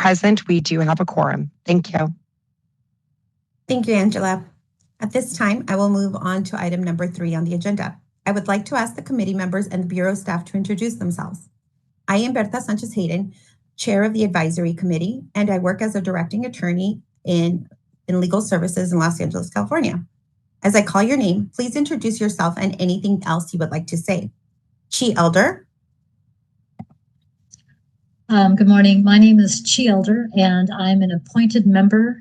present, we do have a quorum. Thank you. Thank you, Angela. At this time, I will move on to item number 3 on the agenda. I would like to ask the committee members and the Bureau staff to introduce themselves. I am Berta Sanchez Hayden, Chair of the Advisory Committee, and I work as a directing attorney in legal services in Los Angeles, California. As I call your name, please introduce yourself and anything else you would like to say. Chi Elder. Good morning. My name is Chi Elder, and I'm an appointed member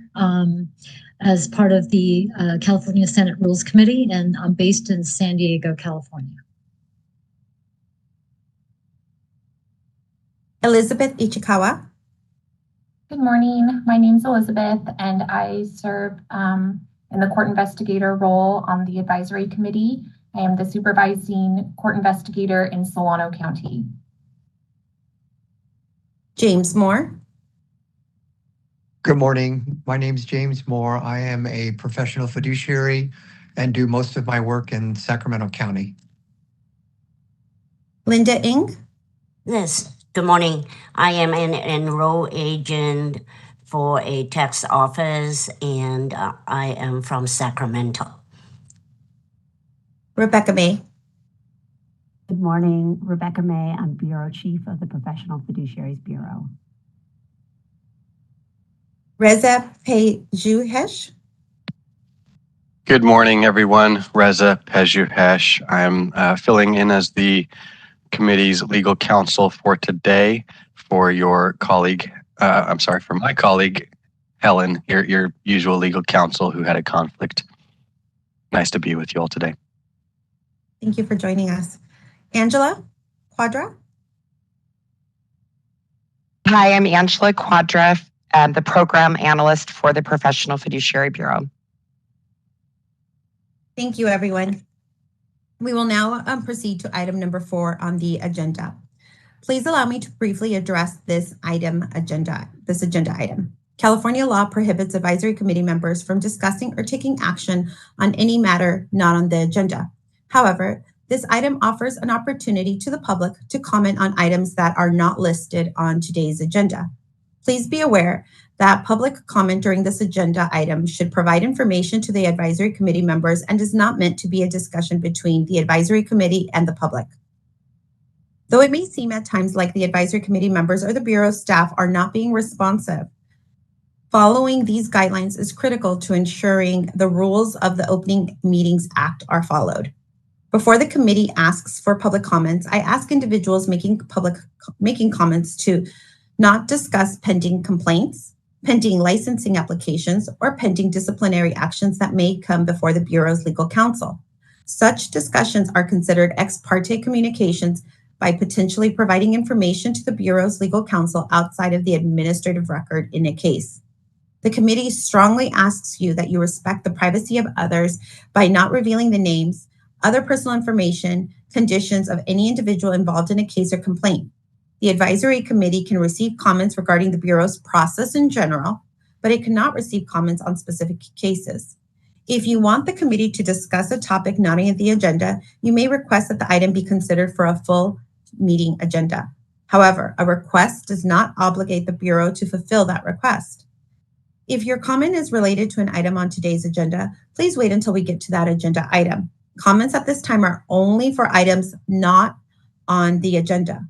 as part of the California Senate Rules Committee, and I'm based in San Diego, California. Elizabeth Ichikawa. Good morning. My name is Elizabeth, and I serve in the court investigator role on the advisory committee. I am the supervising court investigator in Solano County. James Moore. Good morning. My name is James Moore. I am a professional fiduciary and do most of my work in Sacramento County. Linda Ng. Yes. Good morning. I am an enroll agent for a tax office, and I am from Sacramento. Rebecca May. Good morning. Rebecca May. I'm Bureau Chief of the Professional Fiduciaries Bureau. Reza Pejuhesh. Good morning, everyone. Reza Pejuhesh. I'm filling in as the committee's legal counsel for today for your colleague, for my colleague, Helen, your usual legal counsel who had a conflict. Nice to be with you all today. Thank you for joining us. Angela Quadra. Hi, I'm Angela Quadra, the program analyst for the Professional Fiduciary Bureau. Thank you, everyone. We will now proceed to item number 4 on the agenda. Please allow me to briefly address this agenda item. California law prohibits advisory committee members from discussing or taking action on any matter not on the agenda. However, this item offers an opportunity to the public to comment on items that are not listed on today's agenda. Please be aware that public comment during this agenda item should provide information to the advisory committee members and is not meant to be a discussion between the advisory committee and the public. Though it may seem at times like the advisory committee members or the Bureau staff are not being responsive, following these guidelines is critical to ensuring the rules of the Opening Meetings Act are followed. Before the committee asks for public comments, I ask individuals making comments to not discuss pending complaints, pending licensing applications, or pending disciplinary actions that may come before the Bureau's legal counsel. Such discussions are considered ex parte communications by potentially providing information to the Bureau's legal counsel outside of the administrative record in a case. The committee strongly asks you that you respect the privacy of others by not revealing the names, other personal information, conditions of any individual involved in a case or complaint. The advisory committee can receive comments regarding the Bureau's process in general, but it cannot receive comments on specific cases. If you want the committee to discuss a topic not on the agenda, you may request that the item be considered for a full meeting agenda. However, a request does not obligate the Bureau to fulfill that request. If your comment is related to an item on today's agenda, please wait until we get to that agenda item. Comments at this time are only for items not on the agenda.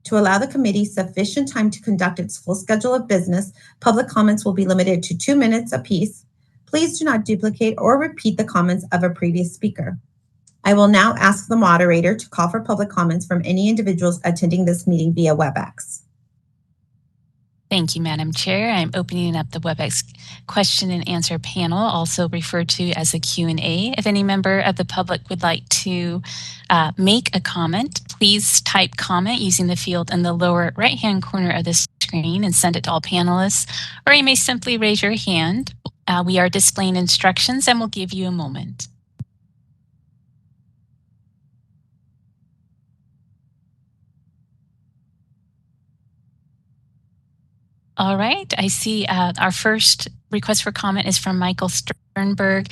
To allow the committee sufficient time to conduct its full schedule of business, public comments will be limited to 2 minutes apiece. Please do not duplicate or repeat the comments of a previous speaker. I will now ask the moderator to call for public comments from any individuals attending this meeting via WebEx. Thank you, Madam Chair. I'm opening up the WebEx question and answer panel, also referred to as a Q&A. If any member of the public would like to make a comment, please type comment using the field in the lower right-hand corner of the screen and send it to all panelists, or you may simply raise your hand. We are displaying instructions and we'll give you a moment. All right, I see our first request for comment is from Michael Sternberg.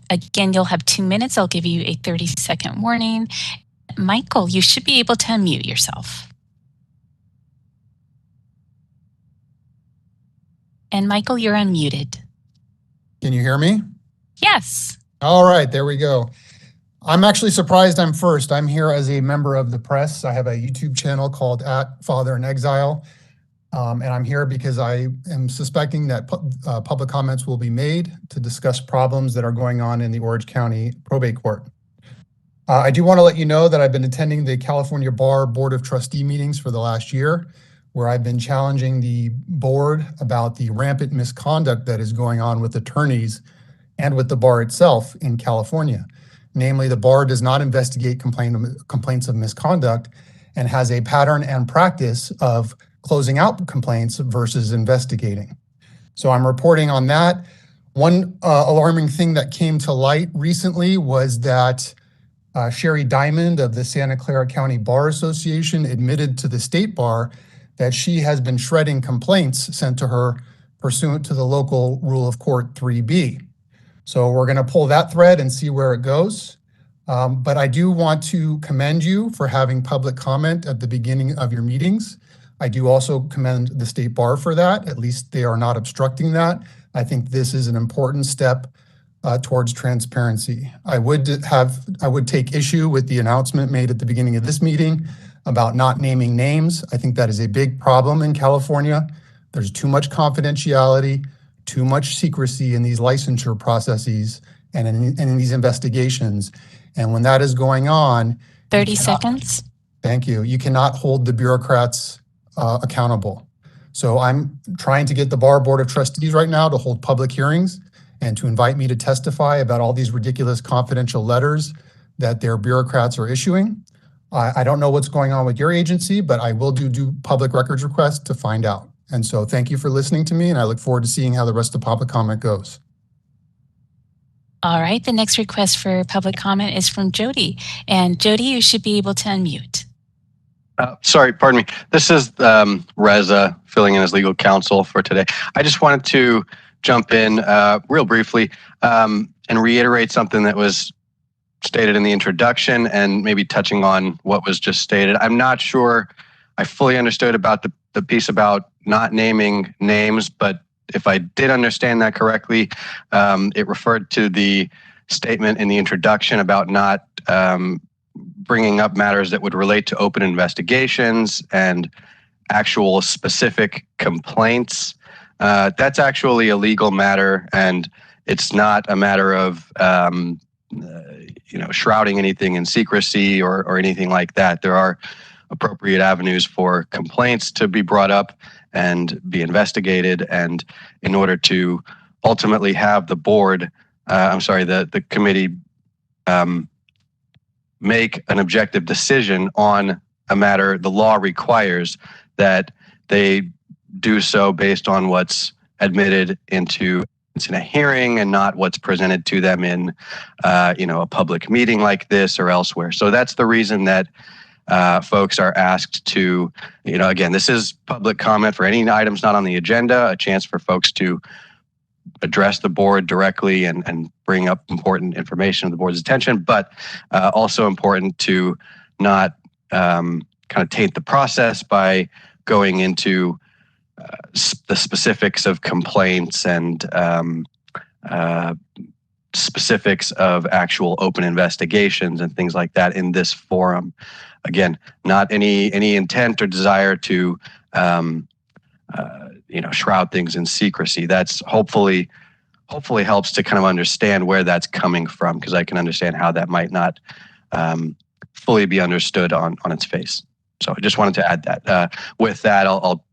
Again, you'll have 2 minutes. I'll give you a 30-second warning. Michael, you should be able to unmute yourself. And Michael, you're unmuted. Can you hear me? Yes. All right, there we go. I'm actually surprised I'm first. I'm here as a member of the press. I have a YouTube channel called @FatherInExile. And I'm here because I am suspecting that public comments will be made to discuss problems that are going on in the Orange County Probate Court. I do want to let you know that I've been attending the California Bar Board of Trustee meetings for the last year, where I've been challenging the board about the rampant misconduct that is going on with attorneys and with the bar itself in California. Namely, the bar does not investigate complaints of misconduct and has a pattern and practice of closing out complaints versus investigating. So I'm reporting on that. One alarming thing that came to light recently was that Sherry Diamond of the Santa Clara County Bar Association admitted to the state bar that she has been shredding complaints sent to her pursuant to the local rule of court 3B. So we're going to pull that thread and see where it goes. But I do want to commend you for having public comment at the beginning of your meetings. I do also commend the state bar for that. At least they are not obstructing that. I think this is an important step towards transparency. I would take issue with the announcement made at the beginning of this meeting about not naming names. I think that is a big problem in California. There's too much confidentiality, too much secrecy in these licensure processes and in these investigations. And when that is going on, 30 seconds. Thank you. You cannot hold the bureaucrats accountable. So I'm trying to get the Bar Board of Trustees right now to hold public hearings and to invite me to testify about all these ridiculous confidential letters that their bureaucrats are issuing. I don't know what's going on with your agency, but I will do public records requests to find out. And so thank you for listening to me, and I look forward to seeing how the rest of the public comment goes. All right, the next request for public comment is from Jody. And Jody, you should be able to unmute. Sorry, pardon me. This is Reza filling in as legal counsel for today. I just wanted to jump in real briefly and reiterate something that was stated in the introduction and maybe touching on what was just stated. I'm not sure I fully understood about the piece about not naming names, but if I did understand that correctly, it referred to the statement in the introduction about not bringing up matters that would relate to open investigations and actual specific complaints. That's actually a legal matter, and it's not a matter of shrouding anything in secrecy or anything like that. There are appropriate avenues for complaints to be brought up and be investigated, and in order to ultimately have the board, the committee make an objective decision on a matter, the law requires that they do so based on what's admitted into in a hearing and not what's presented to them in a public meeting like this or elsewhere. So that's the reason that folks are asked to, again, this is public comment for any items not on the agenda, a chance for folks to address the board directly and bring up important information to the board's attention, but also important to not kind of taint the process by going into the specifics of complaints and specifics of actual open investigations and things like that in this forum. Again, not any intent or desire to shroud things in secrecy. That's hopefully helps to kind of understand where that's coming from, because I can understand how that might not fully be understood on its face. So I just wanted to add that. With that, I'll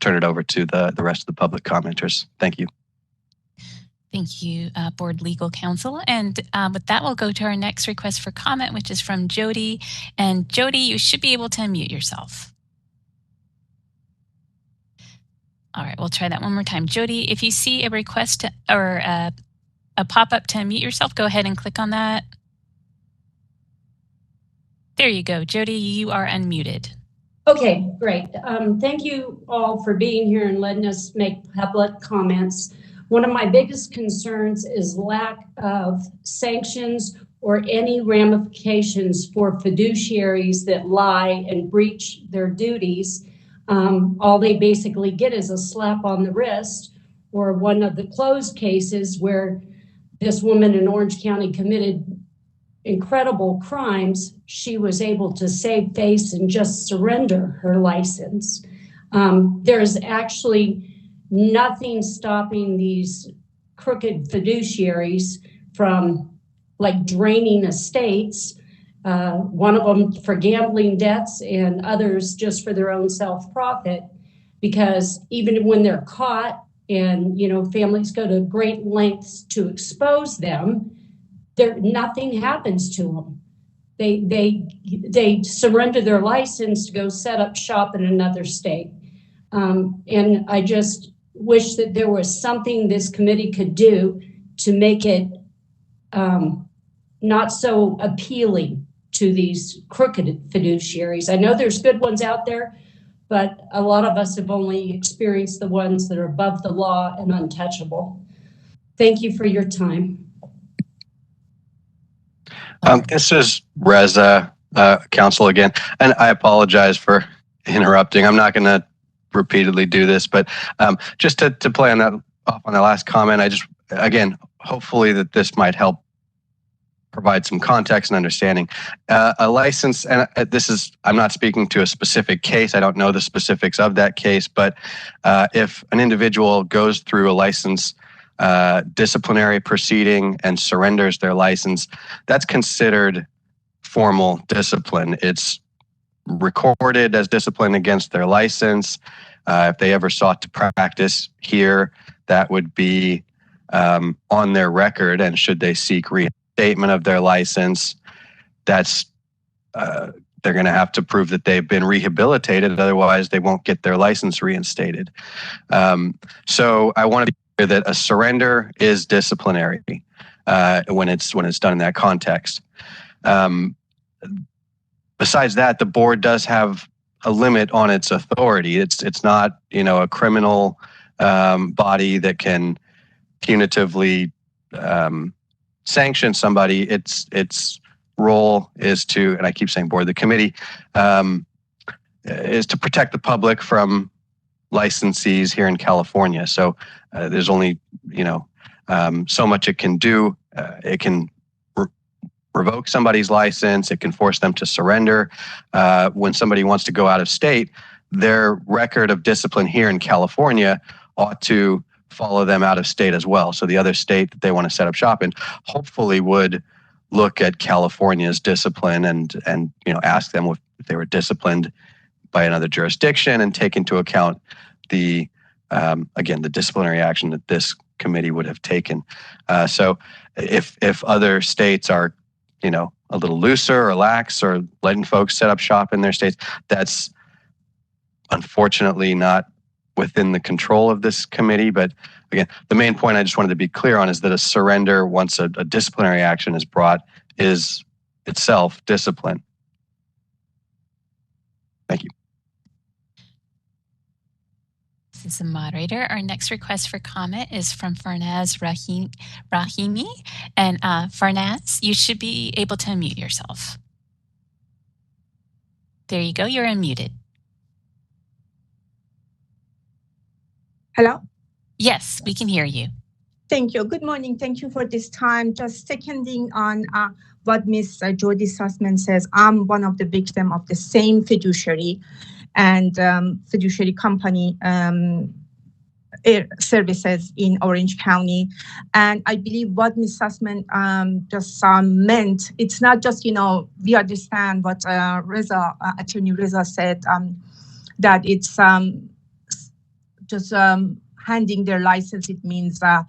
turn it over to the rest of the public commenters. Thank you. Thank you, Board Legal Counsel. And with that, we'll go to our next request for comment, which is from Jody. And Jody, you should be able to unmute yourself. All right, we'll try that one more time. Jody, if you see a request or a pop-up to unmute yourself, go ahead and click on that. There you go. Jody, you are unmuted. Okay, great. Thank you all for being here and letting us make public comments. One of my biggest concerns is lack of sanctions or any ramifications for fiduciaries that lie and breach their duties. All they basically get is a slap on the wrist or one of the closed cases where this woman in Orange County committed incredible crimes, she was able to save face and just surrender her license. There's actually nothing stopping these crooked fiduciaries from like draining estates, one of them for gambling debts and others just for their own self-profit, because even when they're caught and, you know, families go to great lengths to expose them, nothing happens to them. They surrender their license to go set up shop in another state. And I just wish that there was something this committee could do to make it not so appealing to these crooked fiduciaries. I know there's good ones out there, but a lot of us have only experienced the ones that are above the law and untouchable. Thank you for your time. This is Reza, counsel again, and I apologize for interrupting. I'm not going to repeatedly do this, but just to play on that off on the last comment, I just, again, hopefully that this might help provide some context and understanding. A license, and this is, I'm not speaking to a specific case. I don't know the specifics of that case, but if an individual goes through a license disciplinary proceeding and surrenders their license, that's considered formal discipline. It's recorded as discipline against their license. If they ever sought to practice here, that would be on their record, and should they seek reinstatement of their license, that's they're going to have to prove that they've been rehabilitated. Otherwise, they won't get their license reinstated. So I want to be clear that a surrender is disciplinary when it's done in that context. Besides that, the board does have a limit on its authority. It's not, you know, a criminal body that can punitively sanction somebody. Its role is to, and I keep saying board, the committee is to protect the public from licensees here in California. So there's only, you know, so much it can do. It can revoke somebody's license. It can force them to surrender. When somebody wants to go out of state, their record of discipline here in California ought to follow them out of state as well. So the other state that they want to set up shop in hopefully would look at California's discipline and you know, ask them if they were disciplined by another jurisdiction, and take into account the again, the disciplinary action that this committee would have taken. So if other states are, you know, a little looser or lax or letting folks set up shop in their states, that's unfortunately not within the control of this committee. But again, the main point I just wanted to be clear on is that a surrender, once a disciplinary action is brought, is itself discipline. Thank you. This is the moderator. Our next request for comment is from Farnaz Rahimi. And Farnaz, you should be able to unmute yourself. There you go. You're unmuted. Hello? Yes, we can hear you. Thank you. Good morning. Thank you for this time. Just seconding on what Ms. Jody Sussman says. I'm one of the victims of the same fiduciary and fiduciary company services in Orange County. And I believe what Ms. Sussman just meant, it's not just, you know, we understand what Attorney Reza said, that it's just handing their license, it means that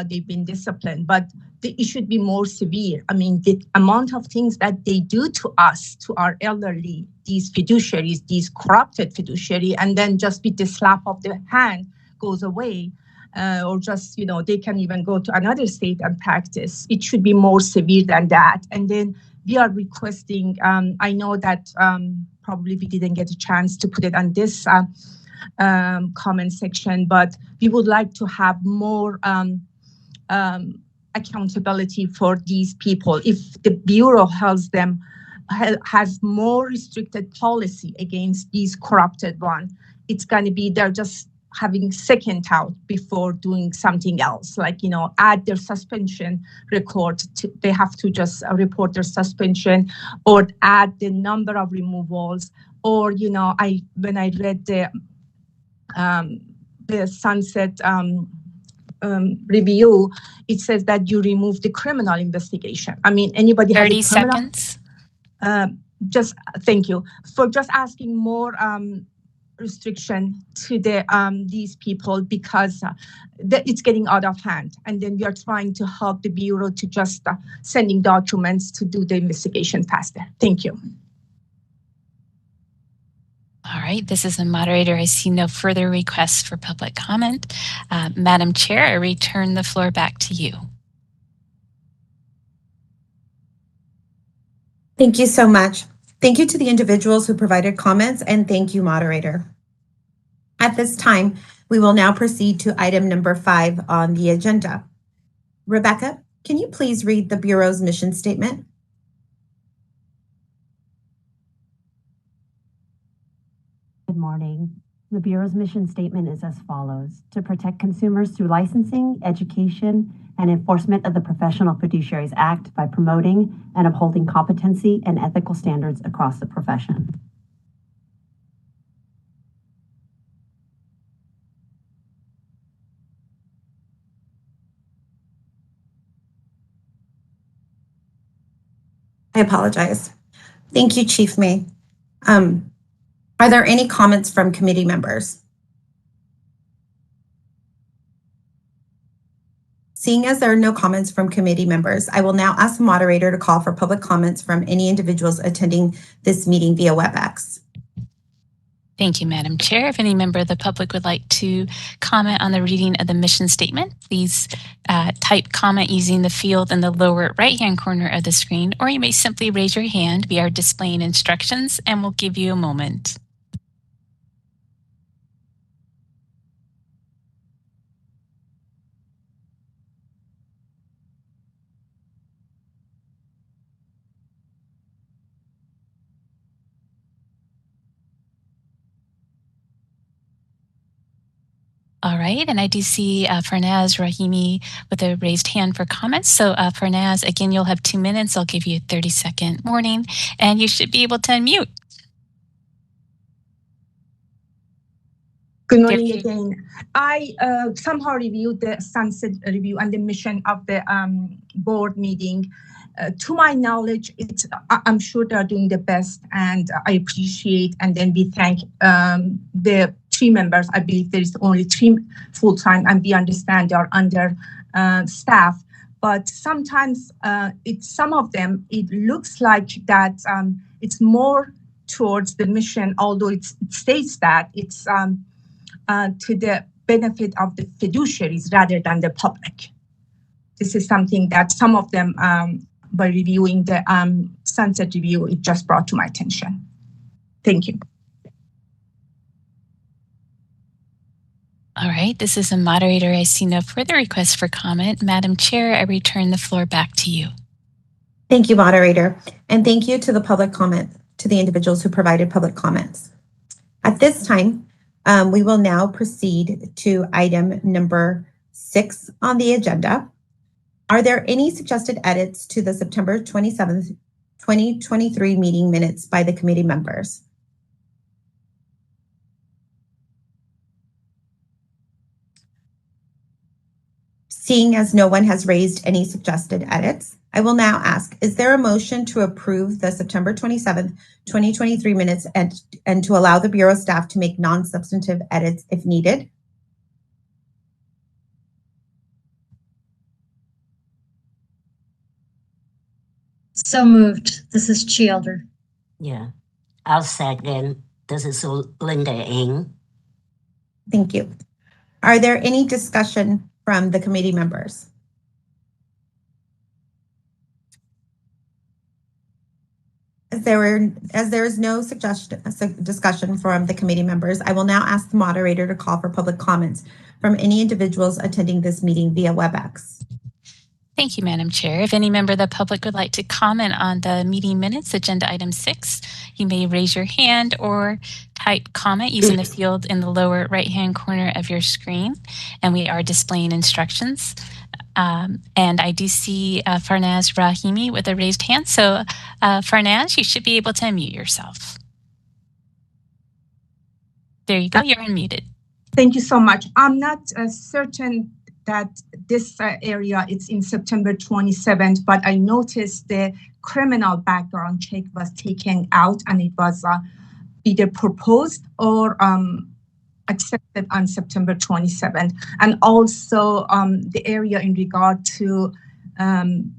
they've been disciplined. But it should be more severe. I mean, the amount of things that they do to us, to our elderly, these fiduciaries, these corrupted fiduciary, and then just with the slap of the hand goes away, or just, you know, they can even go to another state and practice. It should be more severe than that. And then we are requesting, I know that probably we didn't get a chance to put it on this comment section, but we would like to have more accountability for these people. If the Bureau has more restricted policy against these corrupted ones, it's going to be, they're just having second thought before doing something else, like, add their suspension record. They have to just report their suspension, or add the number of removals. Or, when I read the sunset review, it says that you remove the criminal investigation. I mean, anybody has a 30 criminal, seconds. just thank you for just asking more restriction to these people, because it's getting out of hand, and then we are trying to help the bureau to just sending documents to do the investigation faster. Thank you. All right, this is the moderator. I see no further requests for public comment. Madam Chair, I return the floor back to you. Thank you so much. Thank you to the individuals who provided comments, and thank you, moderator. At this time, we will now proceed to item number 5 on the agenda. Rebecca, can you please read the Bureau's mission statement? Good morning. The Bureau's mission statement is as follows: to protect consumers through licensing, education, and enforcement of the Professional Fiduciaries Act by promoting and upholding competency and ethical standards across the profession. I apologize. Thank you, Chief May. Are there any comments from committee members? Seeing as there are no comments from committee members, I will now ask the moderator to call for public comments from any individuals attending this meeting via WebEx. Thank you, Madam Chair. If any member of the public would like to comment on the reading of the mission statement, please type comment using the field in the lower right-hand corner of the screen, or you may simply raise your hand. We are displaying instructions, and we'll give you a moment. All right, and I do see Farnaz Rahimi with a raised hand for comments. So Farnaz, again, you'll have 2 minutes. I'll give you a 30-second warning, and you should be able to unmute. Good morning again. I somehow reviewed the sunset review and the mission of the board meeting. To my knowledge, I'm sure they're doing the best, and I appreciate, and then we thank the 3 members. I believe there is only 3 full-time, and we understand they are under staff. But sometimes some of them, it looks like that it's more towards the mission, although it states that it's to the benefit of the fiduciaries rather than the public. This is something that some of them, by reviewing the sunset review, it just brought to my attention. Thank you. All right, this is a moderator. I see no further requests for comment. Madam Chair, I return the floor back to you. Thank you, moderator. And thank you to the public comment, to the individuals who provided public comments. At this time, we will now proceed to item number 6 on the agenda. Are there any suggested edits to the September 27th, 2023 meeting minutes by the committee members? Seeing as no one has raised any suggested edits, I will now ask, is there a motion to approve the September 27th, 2023 minutes and to allow the Bureau staff to make non-substantive edits if needed? So moved. This is Chi Elder. Yeah, I'll second. This is Linda Ng. Thank you. Are there any discussion from the committee members? As there is no discussion from the committee members, I will now ask the moderator to call for public comments from any individuals attending this meeting via WebEx. Thank you, Madam Chair. If any member of the public would like to comment on the meeting minutes, agenda item 6, you may raise your hand or type comment using the field in the lower right-hand corner of your screen, and we are displaying instructions. And I do see Farnaz Rahimi with a raised hand. So Farnaz, you should be able to unmute yourself. There you go, you're unmuted. Thank you so much. I'm not certain that this area is in September 27th, but I noticed the criminal background check was taken out and it was either proposed or accepted on September 27th. And also the area in regard to the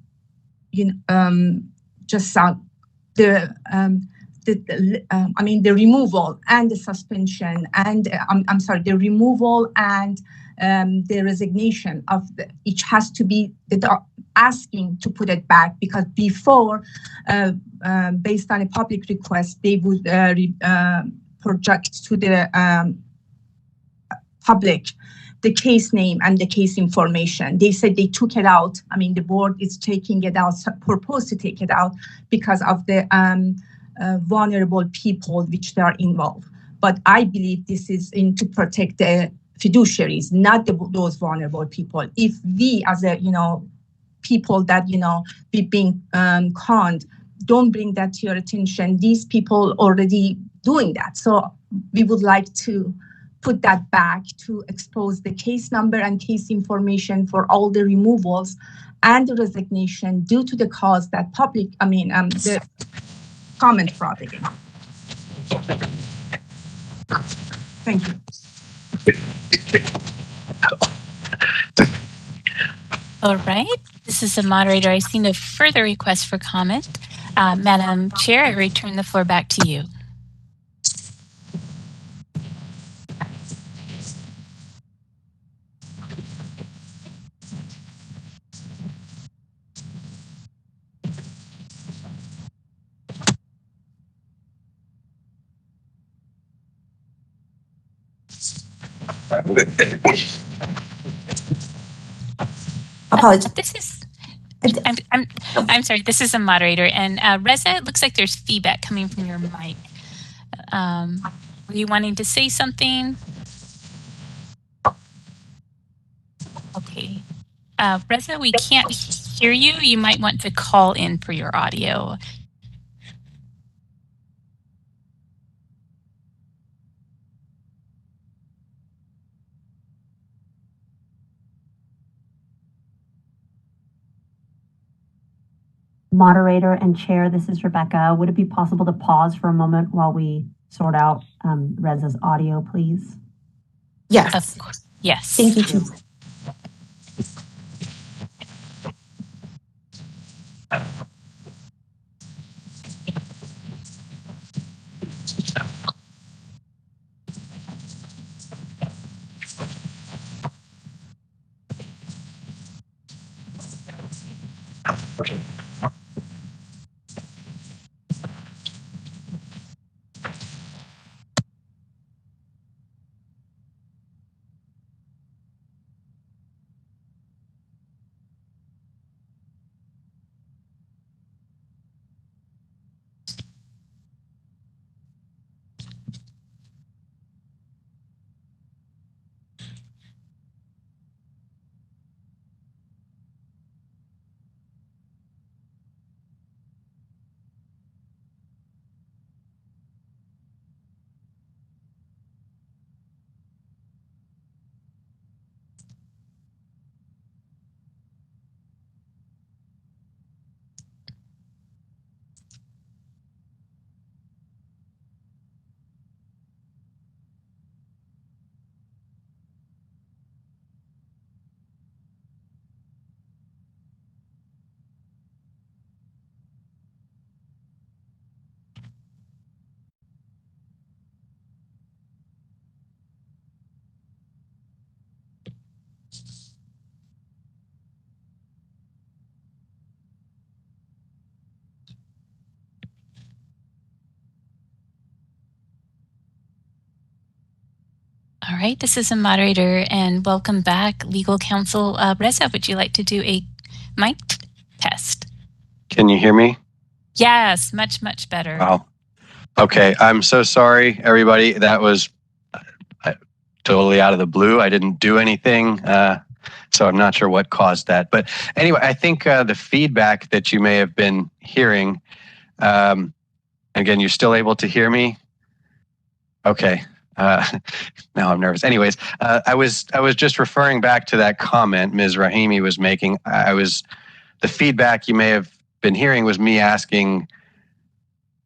removal and the suspension and the removal and the resignation of each has to be asking to put it back, because before, based on a public request, they would project to the public the case name and the case information. They said they took it out. I mean, the board is taking it out, proposed to take it out because of the vulnerable people which they are involved. But I believe this is to protect the fiduciaries, not those vulnerable people. If we, as a people that we being conned, don't bring that to your attention, these people already doing that. So we would like to put that back to expose the case number and case information for all the removals and the resignation due to the cause that the comment fraud again. Thank you. All right, this is the moderator. I see no further requests for comment. Madam Chair, I return the floor back to you. Apologies. I'm sorry. This is a moderator, and Reza, it looks like there's feedback coming from your mic. Were you wanting to say something? Okay, Reza, we can't hear you. You might want to call in for your audio. Moderator and chair, this is Rebecca. Would it be possible to pause for a moment while we sort out Reza's audio, please? Yes. Of course. Yes. Thank you, Chief. All right, this is a moderator, and welcome back, legal counsel. Reza, would you like to do a Mic test. Can you hear me? Yes, much, much better. Wow. Okay, I'm so sorry, everybody. That was totally out of the blue. I didn't do anything, so I'm not sure what caused that. But anyway, I think the feedback that you may have been hearing, again, you're still able to hear me? Okay. Now I'm nervous. Anyways, I was just referring back to that comment Ms. Rahimi was making. The feedback you may have been hearing was me asking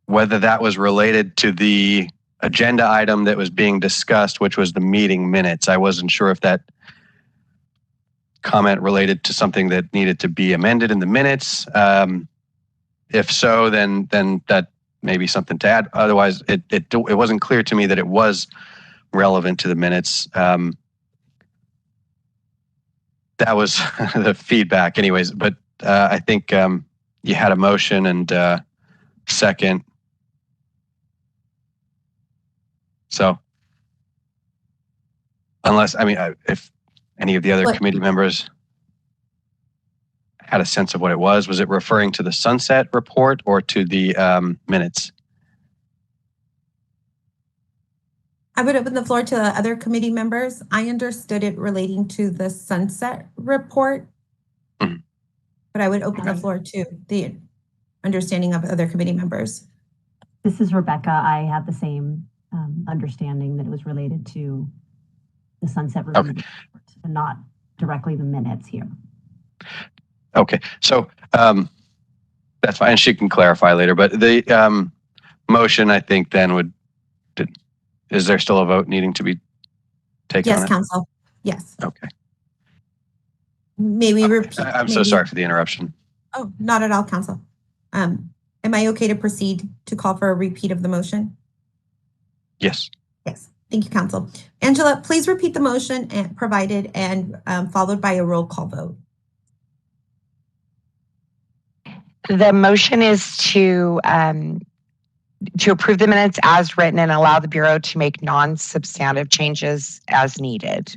whether that was related to the agenda item that was being discussed, which was the meeting minutes. I wasn't sure if that comment related to something that needed to be amended in the minutes. If so, then that may be something to add. Otherwise, it wasn't clear to me that it was relevant to the minutes. That was the feedback anyways, but I think you had a motion and second. So unless, if any of the other committee members had a sense of what it was it referring to the sunset report or to the minutes? I would open the floor to the other committee members. I understood it relating to the sunset report, but I would open the floor to the understanding of other committee members. This is Rebecca. I have the same understanding that it was related to the sunset review report and not directly the minutes here. Okay, so that's fine. And she can clarify later, but the motion, I think, then is there still a vote needing to be taken on it? Yes, Council. Yes. Okay. May we repeat? I'm so sorry for the interruption. Oh, not at all, Council. Am I okay to proceed to call for a repeat of the motion? Yes. Yes. Thank you, Council. Angela, please repeat the motion provided and followed by a roll call vote. The motion is to approve the minutes as written and allow the Bureau to make non-substantive changes as needed.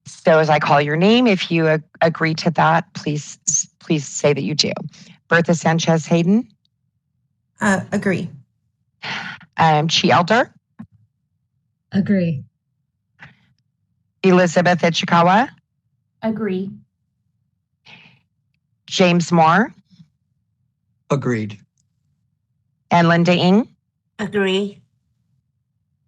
So as I call your name, if you agree to that, please say that you do. Bertha Sanchez Hayden? Agree. Chi Elder? Agree. Elizabeth Ichikawa? Agree. James Moore? Agreed. And Linda Ng? Agree.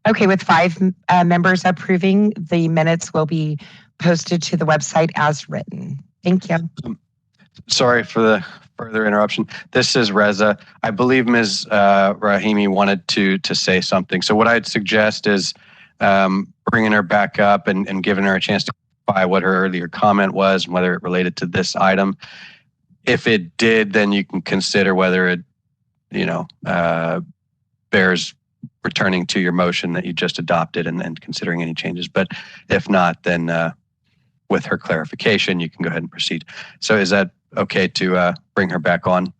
Okay, with 5 members approving, the minutes will be posted to the website as written. Thank you. Sorry for the further interruption. This is Reza. I believe Ms. Rahimi wanted to say something. So what I'd suggest is bringing her back up and giving her a chance to clarify what her earlier comment was and whether it related to this item. If it did, then you can consider whether it, bears returning to your motion that you just adopted and considering any changes. But if not, then with her clarification, you can go ahead and proceed. So is that okay to bring her back on?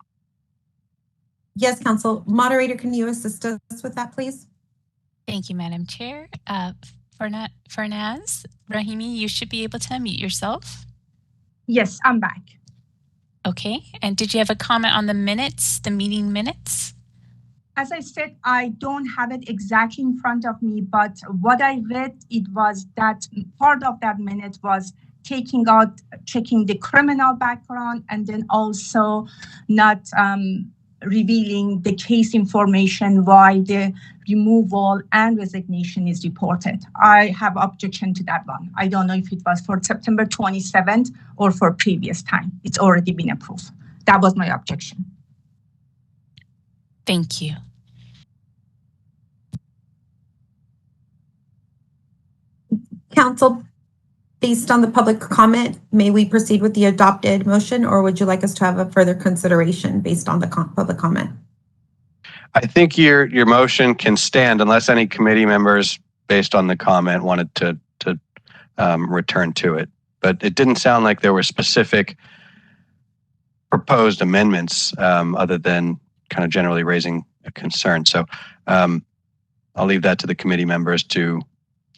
Yes, Council. Moderator, can you assist us with that, please? Thank you, Madam Chair. Farnaz Rahimi, you should be able to unmute yourself. Yes, I'm back. Okay, and did you have a comment on the minutes, the meeting minutes? As I said, I don't have it exactly in front of me, but what I read, it was that part of that minute was checking the criminal background and then also not revealing the case information why the removal and resignation is reported. I have objection to that one. I don't know if it was for September 27th or for previous time. It's already been approved. That was my objection. Thank you. Council, based on the public comment, may we proceed with the adopted motion, or would you like us to have a further consideration based on the public comment? I think your motion can stand unless any committee members, based on the comment, wanted to return to it. But it didn't sound like there were specific proposed amendments other than kind of generally raising a concern. So I'll leave that to the committee members to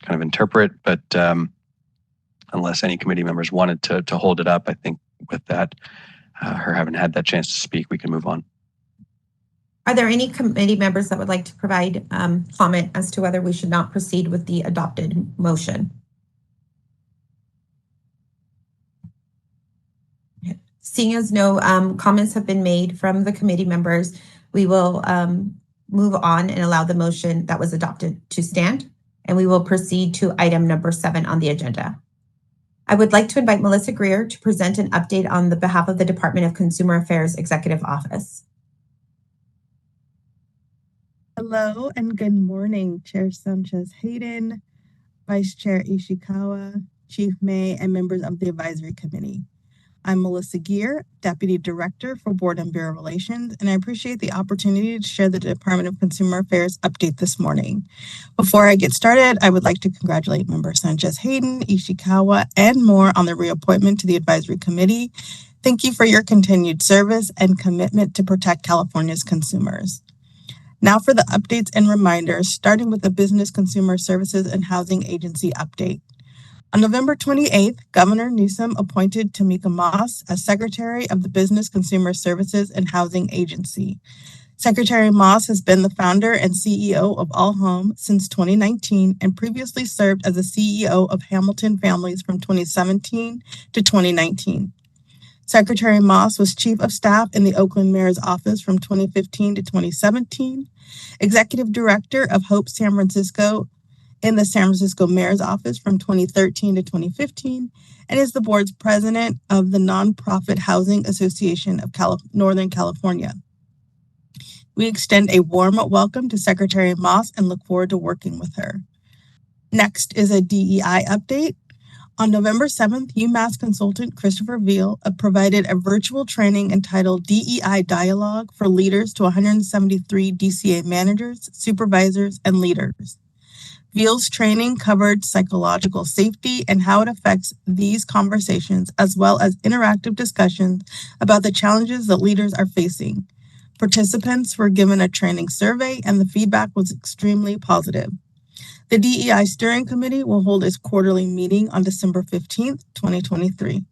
kind of interpret, but unless any committee members wanted to hold it up, I think with that, her having had that chance to speak, we can move on. Are there any committee members that would like to provide comment as to whether we should not proceed with the adopted motion? Seeing as no comments have been made from the committee members, we will move on and allow the motion that was adopted to stand, and we will proceed to item number 7 on the agenda. I would like to invite Melissa Greer to present an update on the behalf of the Department of Consumer Affairs Executive Office. Hello and good morning, Chair Sanchez-Hayden, Vice Chair Ishikawa, Chief May, and members of the Advisory Committee. I'm Melissa Greer, Deputy Director for Board and Bureau Relations, and I appreciate the opportunity to share the Department of Consumer Affairs update this morning. Before I get started, I would like to congratulate Member Sanchez-Hayden, Ishikawa, and more on their reappointment to the Advisory Committee. Thank you for your continued service and commitment to protect California's consumers. Now for the updates and reminders, starting with the Business Consumer Services and Housing Agency update. On November 28th, Governor Newsom appointed Tamika Moss as Secretary of the Business Consumer Services and Housing Agency. Secretary Moss has been the founder and CEO of All Home since 2019 and previously served as the CEO of Hamilton Families from 2017 to 2019. Secretary Moss was Chief of Staff in the Oakland Mayor's Office from 2015 to 2017, Executive Director of Hope San Francisco in the San Francisco Mayor's Office from 2013 to 2015, and is the board's president of the Nonprofit Housing Association of Northern California. We extend a warm welcome to Secretary Moss and look forward to working with her. Next is a DEI update. On November 7th, UMass consultant Christopher Veal provided a virtual training entitled DEI Dialogue for Leaders to 173 DCA managers, supervisors, and leaders. Veal's training covered psychological safety and how it affects these conversations, as well as interactive discussions about the challenges that leaders are facing. Participants were given a training survey, and the feedback was extremely positive. The DEI Steering Committee will hold its quarterly meeting on December 15th, 2023.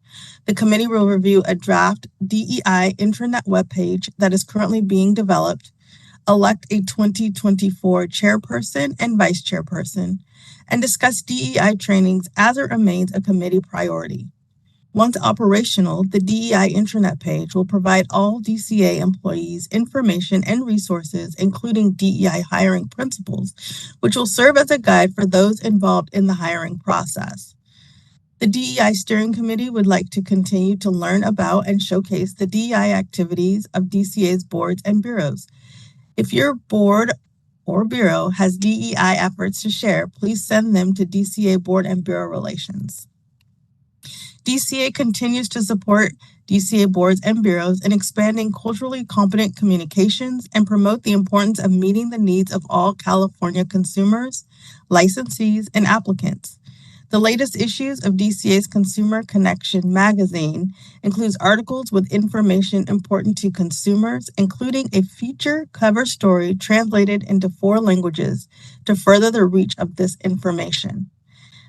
The committee will review a draft DEI intranet webpage that is currently being developed, elect a 2024 chairperson and vice chairperson, and discuss DEI trainings as it remains a committee priority. Once operational, the DEI intranet page will provide all DCA employees information and resources, including DEI hiring principles, which will serve as a guide for those involved in the hiring process. The DEI Steering Committee would like to continue to learn about and showcase the DEI activities of DCA's boards and bureaus. If your board or bureau has DEI efforts to share, please send them to DCA Board and Bureau Relations. DCA continues to support DCA boards and bureaus in expanding culturally competent communications and promote the importance of meeting the needs of all California consumers, licensees, and applicants. The latest issues of DCA's Consumer Connection magazine includes articles with information important to consumers, including a feature cover story translated into 4 languages to further the reach of this information.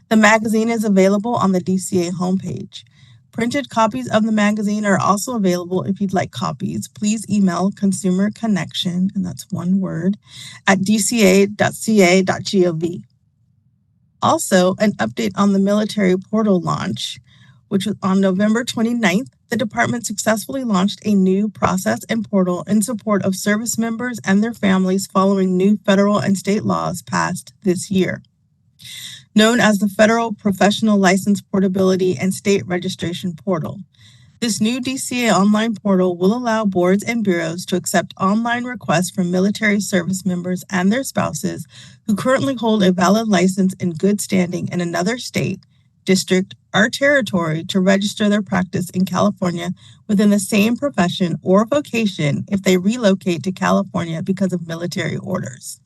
The magazine is available on the DCA homepage. Printed copies of the magazine are also available if you'd like copies. Please email Consumer Connection, and that's one word, at dca.ca.gov. Also, an update on the military portal launch, which was on November 29th, the department successfully launched a new process and portal in support of service members and their families following new federal and state laws passed this year. Known as the Federal Professional License Portability and State Registration Portal. This new DCA online portal will allow boards and bureaus to accept online requests from military service members and their spouses who currently hold a valid license in good standing in another state, district, or territory to register their practice in California within the same profession or vocation if they relocate to California because of military orders.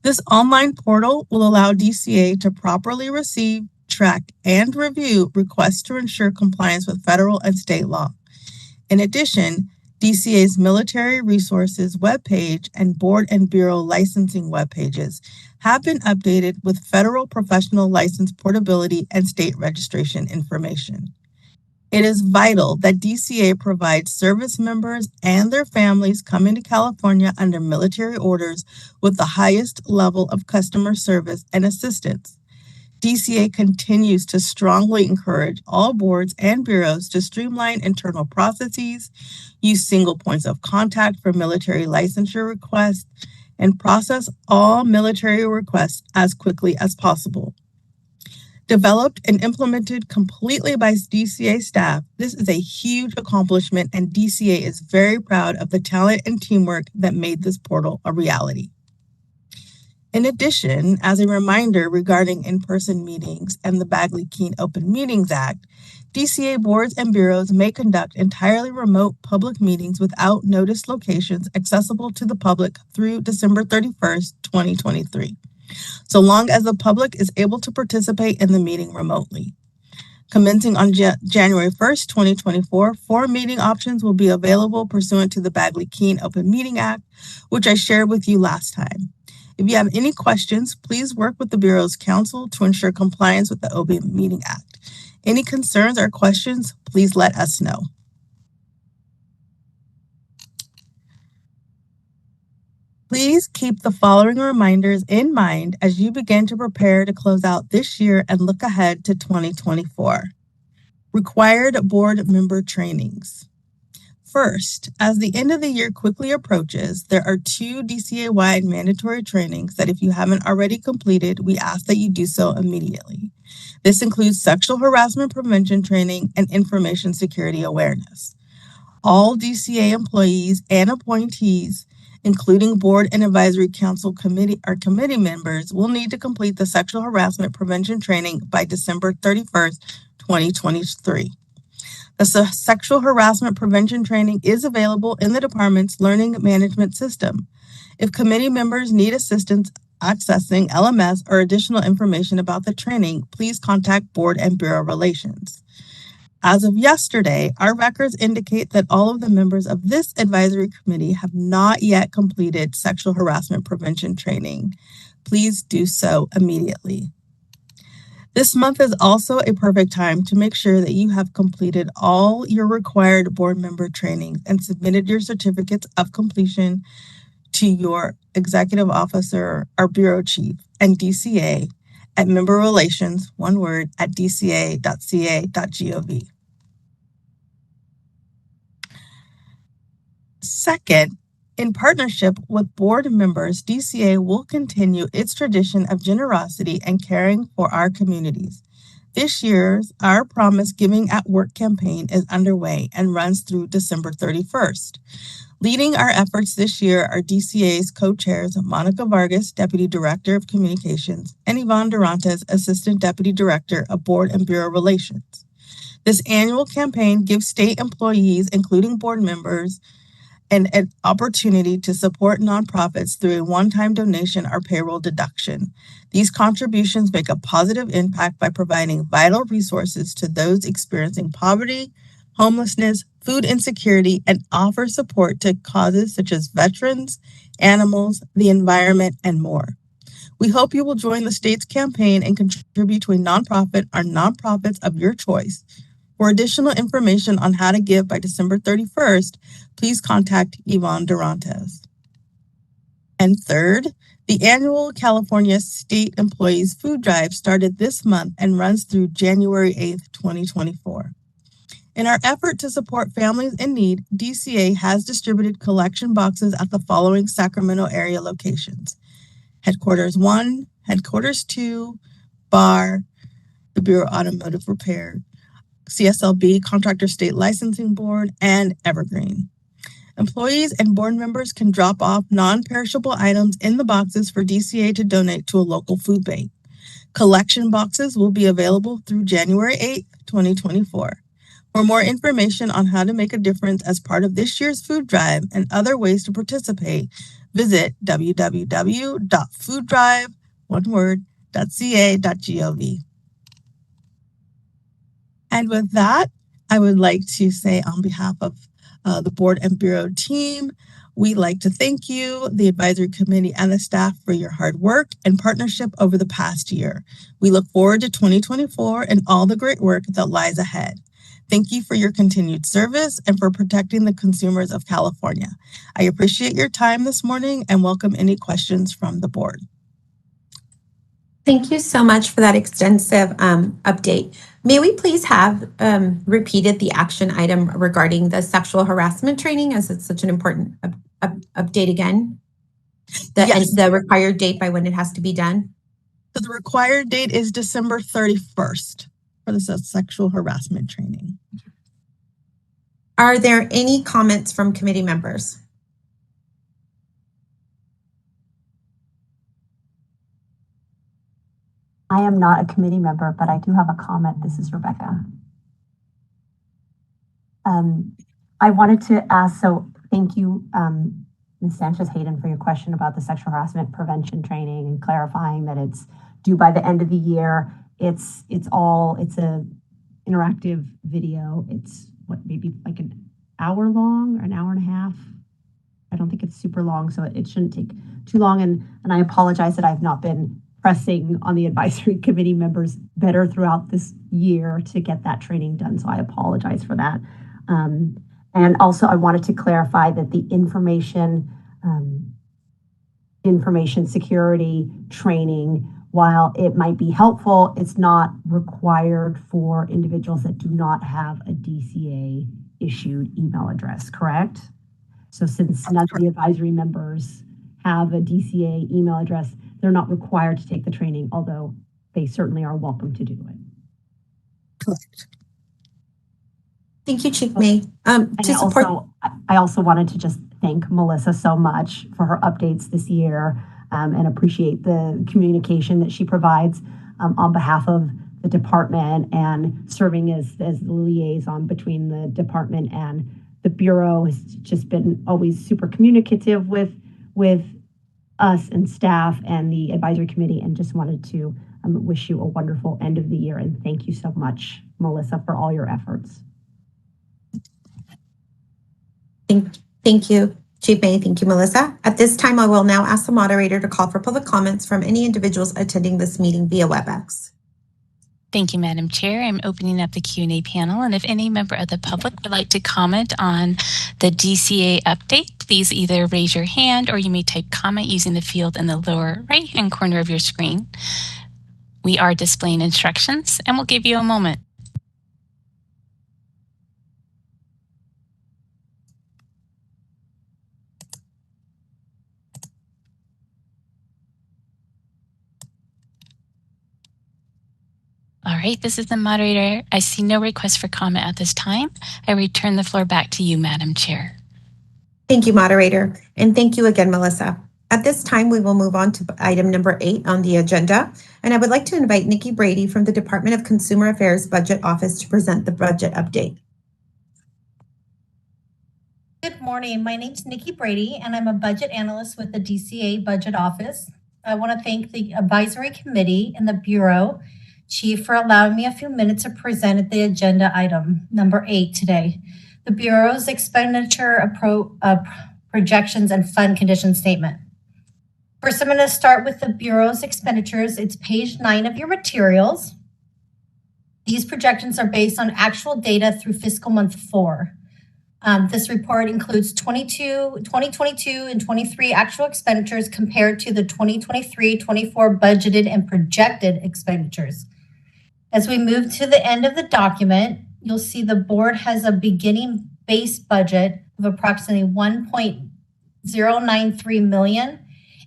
This online portal will allow DCA to properly receive, track, and review requests to ensure compliance with federal and state law. In addition, DCA's Military Resources webpage and Board and Bureau licensing webpages have been updated with federal professional license portability and state registration information. It is vital that DCA provides service members and their families coming to California under military orders with the highest level of customer service and assistance. DCA continues to strongly encourage all boards and bureaus to streamline internal processes, use single points of contact for military licensure requests, and process all military requests as quickly as possible. Developed and implemented completely by DCA staff, this is a huge accomplishment, and DCA is very proud of the talent and teamwork that made this portal a reality. In addition, as a reminder regarding in-person meetings and the Bagley-Keene Open Meetings Act, DCA boards and bureaus may conduct entirely remote public meetings without noticed locations accessible to the public through December 31st, 2023. So long as the public is able to participate in the meeting remotely. Commencing on January 1st, 2024, 4 meeting options will be available pursuant to the Bagley-Keene Open Meeting Act, which I shared with you last time. If you have any questions, please work with the Bureau's counsel to ensure compliance with the Open Meeting Act. Any concerns or questions, please let us know. Please keep the following reminders in mind as you begin to prepare to close out this year and look ahead to 2024. Required board member trainings. First, as the end of the year quickly approaches, there are 2 DCA-wide mandatory trainings that if you haven't already completed, we ask that you do so immediately. This includes sexual harassment prevention training and information security awareness. All DCA employees and appointees, including board and advisory council committee members, will need to complete the sexual harassment prevention training by December 31st, 2023. The sexual harassment prevention training is available in the department's learning management system. If committee members need assistance accessing LMS or additional information about the training, please contact Board and Bureau Relations. As of yesterday, our records indicate that all of the members of this advisory committee have not yet completed sexual harassment prevention training. Please do so immediately. This month is also a perfect time to make sure that you have completed all your required board member trainings and submitted your certificates of completion to your executive officer or bureau chief and DCA at member relations, one word, at dca.ca.gov. Second, in partnership with board members, DCA will continue its tradition of generosity and caring for our communities. This year's Our Promise Giving at Work campaign is underway and runs through December 31st. Leading our efforts this year are DCA's co-chairs, Monica Vargas, Deputy Director of Communications, and Yvonne Durantes, Assistant Deputy Director of Board and Bureau Relations. This annual campaign gives state employees, including board members, an opportunity to support nonprofits through a one-time donation or payroll deduction. These contributions make a positive impact by providing vital resources to those experiencing poverty, homelessness, food insecurity, and offer support to causes such as veterans, animals, the environment, and more. We hope you will join the state's campaign and contribute to a nonprofit or nonprofits of your choice. For additional information on how to give by December 31st, please contact Yvonne Durantes. And third, the annual California State Employees Food Drive started this month and runs through January 8th, 2024. In our effort to support families in need, DCA has distributed collection boxes at the following Sacramento area locations: Headquarters 1, Headquarters 2, BAR, the Bureau of Automotive Repair, CSLB, Contractor State Licensing Board, and Evergreen. Employees and board members can drop off non-perishable items in the boxes for DCA to donate to a local food bank. Collection boxes will be available through January 8th, 2024. For more information on how to make a difference as part of this year's food drive and other ways to participate, visit www.fooddrive.ca.gov. And with that, I would like to say on behalf of the board and bureau team, we'd like to thank you, the advisory committee, and the staff for your hard work and partnership over the past year. We look forward to 2024 and all the great work that lies ahead. Thank you for your continued service and for protecting the consumers of California. I appreciate your time this morning and welcome any questions from the board. Thank you so much for that extensive update. May we please have repeated the action item regarding the sexual harassment training, as it's such an important update again? Yes. The required date by when it has to be done? So the required date is December 31st for the sexual harassment training. Are there any comments from committee members? I am not a committee member, but I do have a comment. This is Rebecca. I wanted to ask, so thank you, Ms. Sanchez-Hayden, for your question about the sexual harassment prevention training and clarifying that it's due by the end of the year. It's a interactive video. It's maybe like an hour long or an hour and a half. I don't think it's super long, so it shouldn't take too long. And I apologize that I've not been pressing on the advisory committee members better throughout this year to get that training done. So I apologize for that. And also I wanted to clarify that the information security training, while it might be helpful, it's not required for individuals that do not have a DCA issued email address, correct? So since none of the advisory members have a DCA email address, they're not required to take the training, although they certainly are welcome to do it. Correct. Thank you, Chief May. I also wanted to just thank Melissa so much for her updates this year and appreciate the communication that she provides on behalf of the department, and serving as the liaison between the department and the Bureau has just been always super communicative with us and staff and the advisory committee, and just wanted to wish you a wonderful end of the year. And thank you so much, Melissa, for all your efforts. Thank you, Chief May. Thank you, Melissa. At this time, I will now ask the moderator to call for public comments from any individuals attending this meeting via WebEx. Thank you, Madam Chair. I'm opening up the Q&A panel, and if any member of the public would like to comment on the DCA update, please either raise your hand or you may type comment using the field in the lower right-hand corner of your screen. We are displaying instructions, and we'll give you a moment. All right, this is the moderator. I see no request for comment at this time. I return the floor back to you, Madam Chair. Thank you, moderator. And thank you again, Melissa. At this time, we will move on to item number 8 on the agenda. And I would like to invite Nikki Brady from the Department of Consumer Affairs Budget Office to present the budget update. Good morning. My name is Nikki Brady, and I'm a budget analyst with the DCA Budget Office. I want to thank the Advisory Committee and the Bureau Chief for allowing me a few minutes to present the agenda item number 8 today. The Bureau's expenditure projections and fund condition statement. First, I'm going to start with the Bureau's expenditures. It's page 9 of your materials. These projections are based on actual data through fiscal month 4. This report includes 2022 and 23 actual expenditures compared to the 2023-24 budgeted and projected expenditures. As we move to the end of the document, you'll see the board has a beginning base budget of approximately $1.093 million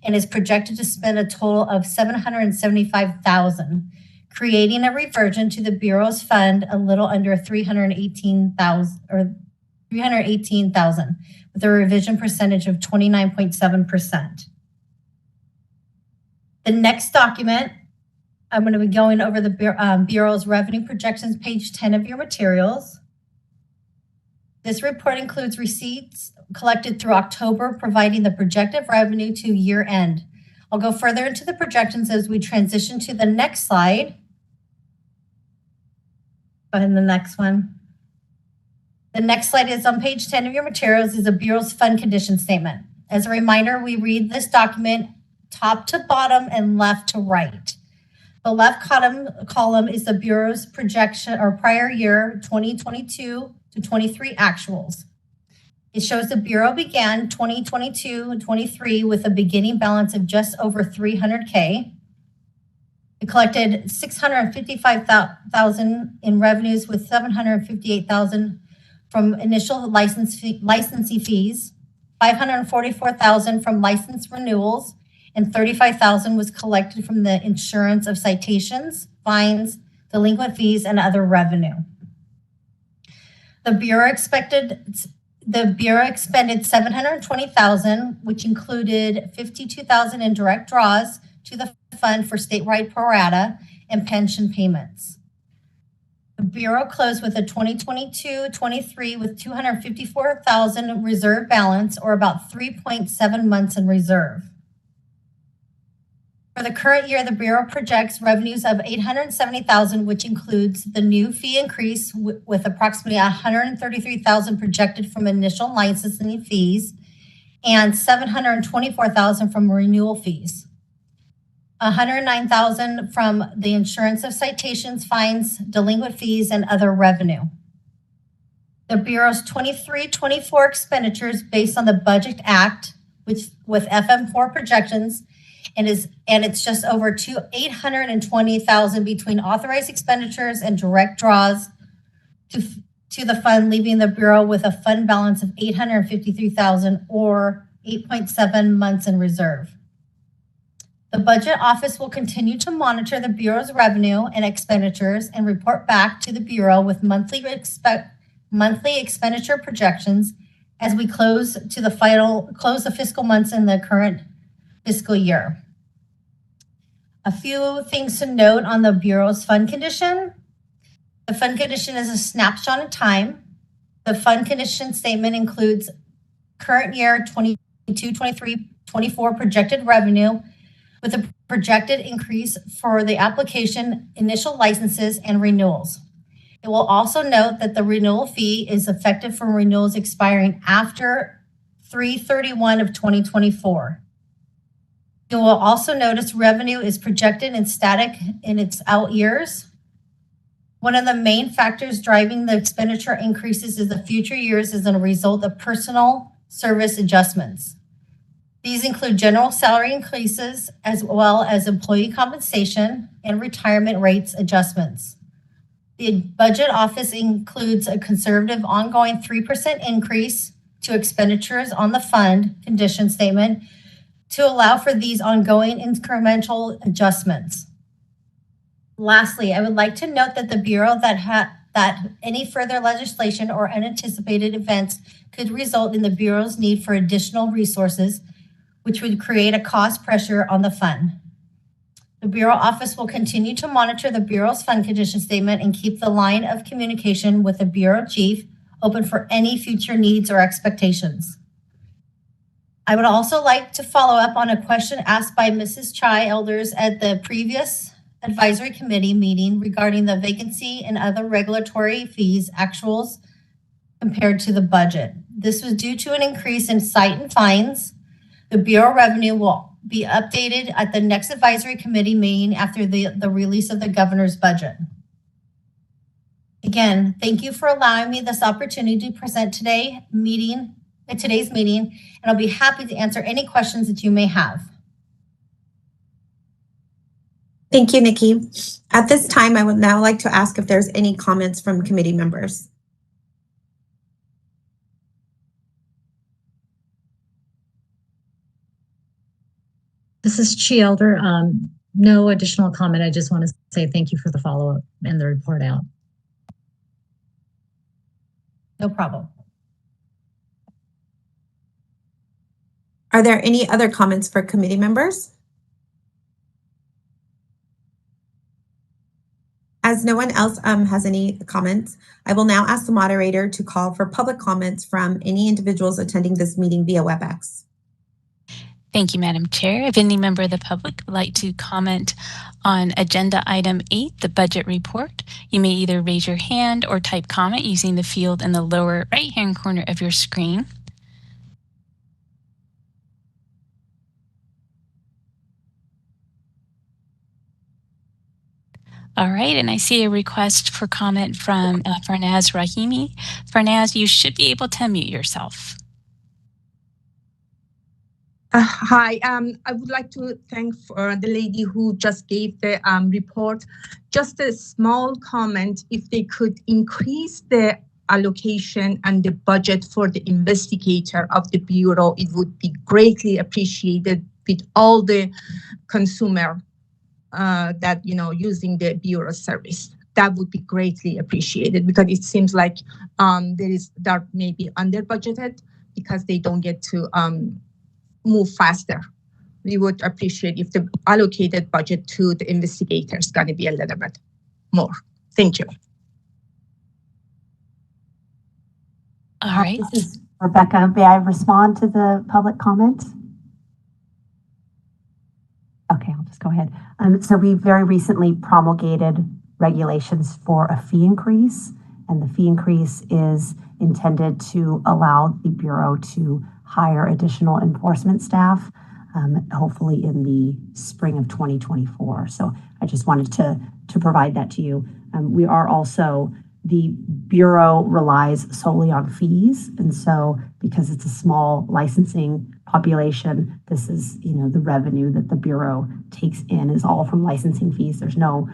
and is projected to spend a total of $775,000, creating a reversion to the Bureau's fund a little under $318,000 with a revision percentage of 29.7%. The next document, I'm going to be going over the Bureau's revenue projections, page 10 of your materials. This report includes receipts collected through October, providing the projected revenue to year end. I'll go further into the projections as we transition to the next slide. Go ahead, the next one. The next slide is on page 10 of your materials, is the Bureau's fund condition statement. As a reminder, we read this document top to bottom and left to right. The left column is the Bureau's projection or prior year 2022 to 23 actuals. It shows the Bureau began 2022 and 23 with a beginning balance of just over $300K. It collected $655,000 in revenues with $758,000 from initial licensee fees, $544,000 from license renewals, and $35,000 was collected from the insurance of citations, fines, delinquent fees, and other revenue. The Bureau expended $720,000, which included $52,000 in direct draws to the fund for statewide pro rata and pension payments. The Bureau closed with a 2022-23 with $254,000 reserve balance, or about 3.7 months in reserve. For the current year, the Bureau projects revenues of $870,000, which includes the new fee increase with approximately $133,000 projected from initial licensing fees and $724,000 from renewal fees. $109,000 from the insurance of citations, fines, delinquent fees, and other revenue. The Bureau's 23-24 expenditures based on the Budget Act, which with FM4 projections, and it's just over $820,000 between authorized expenditures and direct draws to the fund, leaving the Bureau with a fund balance of $853,000 or 8.7 months in reserve. The Budget Office will continue to monitor the Bureau's revenue and expenditures and report back to the Bureau with monthly expenditure projections as we close the fiscal months in the current fiscal year. A few things to note on the Bureau's fund condition. The fund condition is a snapshot in time. The fund condition statement includes current year 22, 23, 24 projected revenue with a projected increase for the application, initial licenses, and renewals. It will also note that the renewal fee is effective for renewals expiring after 3/31 of 2024. You will also notice revenue is projected and static in its out years. One of the main factors driving the expenditure increases in the future years is a result of personal service adjustments. These include general salary increases as well as employee compensation and retirement rates adjustments. The Budget Office includes a conservative ongoing 3% increase to expenditures on the fund condition statement to allow for these ongoing incremental adjustments. Lastly, I would like to note that the Bureau that any further legislation or unanticipated events could result in the Bureau's need for additional resources, which would create a cost pressure on the fund. The Bureau Office will continue to monitor the Bureau's fund condition statement and keep the line of communication with the Bureau Chief open for any future needs or expectations. I would also like to follow up on a question asked by Mrs. Chai Elders at the previous advisory committee meeting regarding the vacancy and other regulatory fees actuals compared to the budget. This was due to an increase in cite and fines. The Bureau revenue will be updated at the next advisory committee meeting after the release of the governor's budget. Again, thank you for allowing me this opportunity to present today's meeting, and I'll be happy to answer any questions that you may have. Thank you, Nikki. At this time, I would now like to ask if there's any comments from committee members. This is Chi Elder. No additional comment. I just want to say thank you for the follow-up and the report out. No problem. Are there any other comments for committee members? As no one else has any comments, I will now ask the moderator to call for public comments from any individuals attending this meeting via WebEx. Thank you, Madam Chair. If any member of the public would like to comment on Agenda Item 8, the budget report, you may either raise your hand or type comment using the field in the lower right-hand corner of your screen. All right, and I see a request for comment from Farnaz Rahimi. Farnaz, you should be able to unmute yourself. Hi, I would like to thank the lady who just gave the report. Just a small comment, if they could increase the allocation and the budget for the investigator of the Bureau, it would be greatly appreciated with all the consumer that, using the Bureau service. That would be greatly appreciated because it seems like they're maybe under budgeted because they don't get to move faster. We would appreciate if the allocated budget to the investigators going to be a little bit more. Thank you. All right. This is Rebecca. May I respond to the public comments? Okay, I'll just go ahead. So we very recently promulgated regulations for a fee increase, and the fee increase is intended to allow the Bureau to hire additional enforcement staff, hopefully in the spring of 2024. So I just wanted to provide that to you. We are also, the Bureau relies solely on fees. And so because it's a small licensing population, this is, the revenue that the Bureau takes in is all from licensing fees. There's no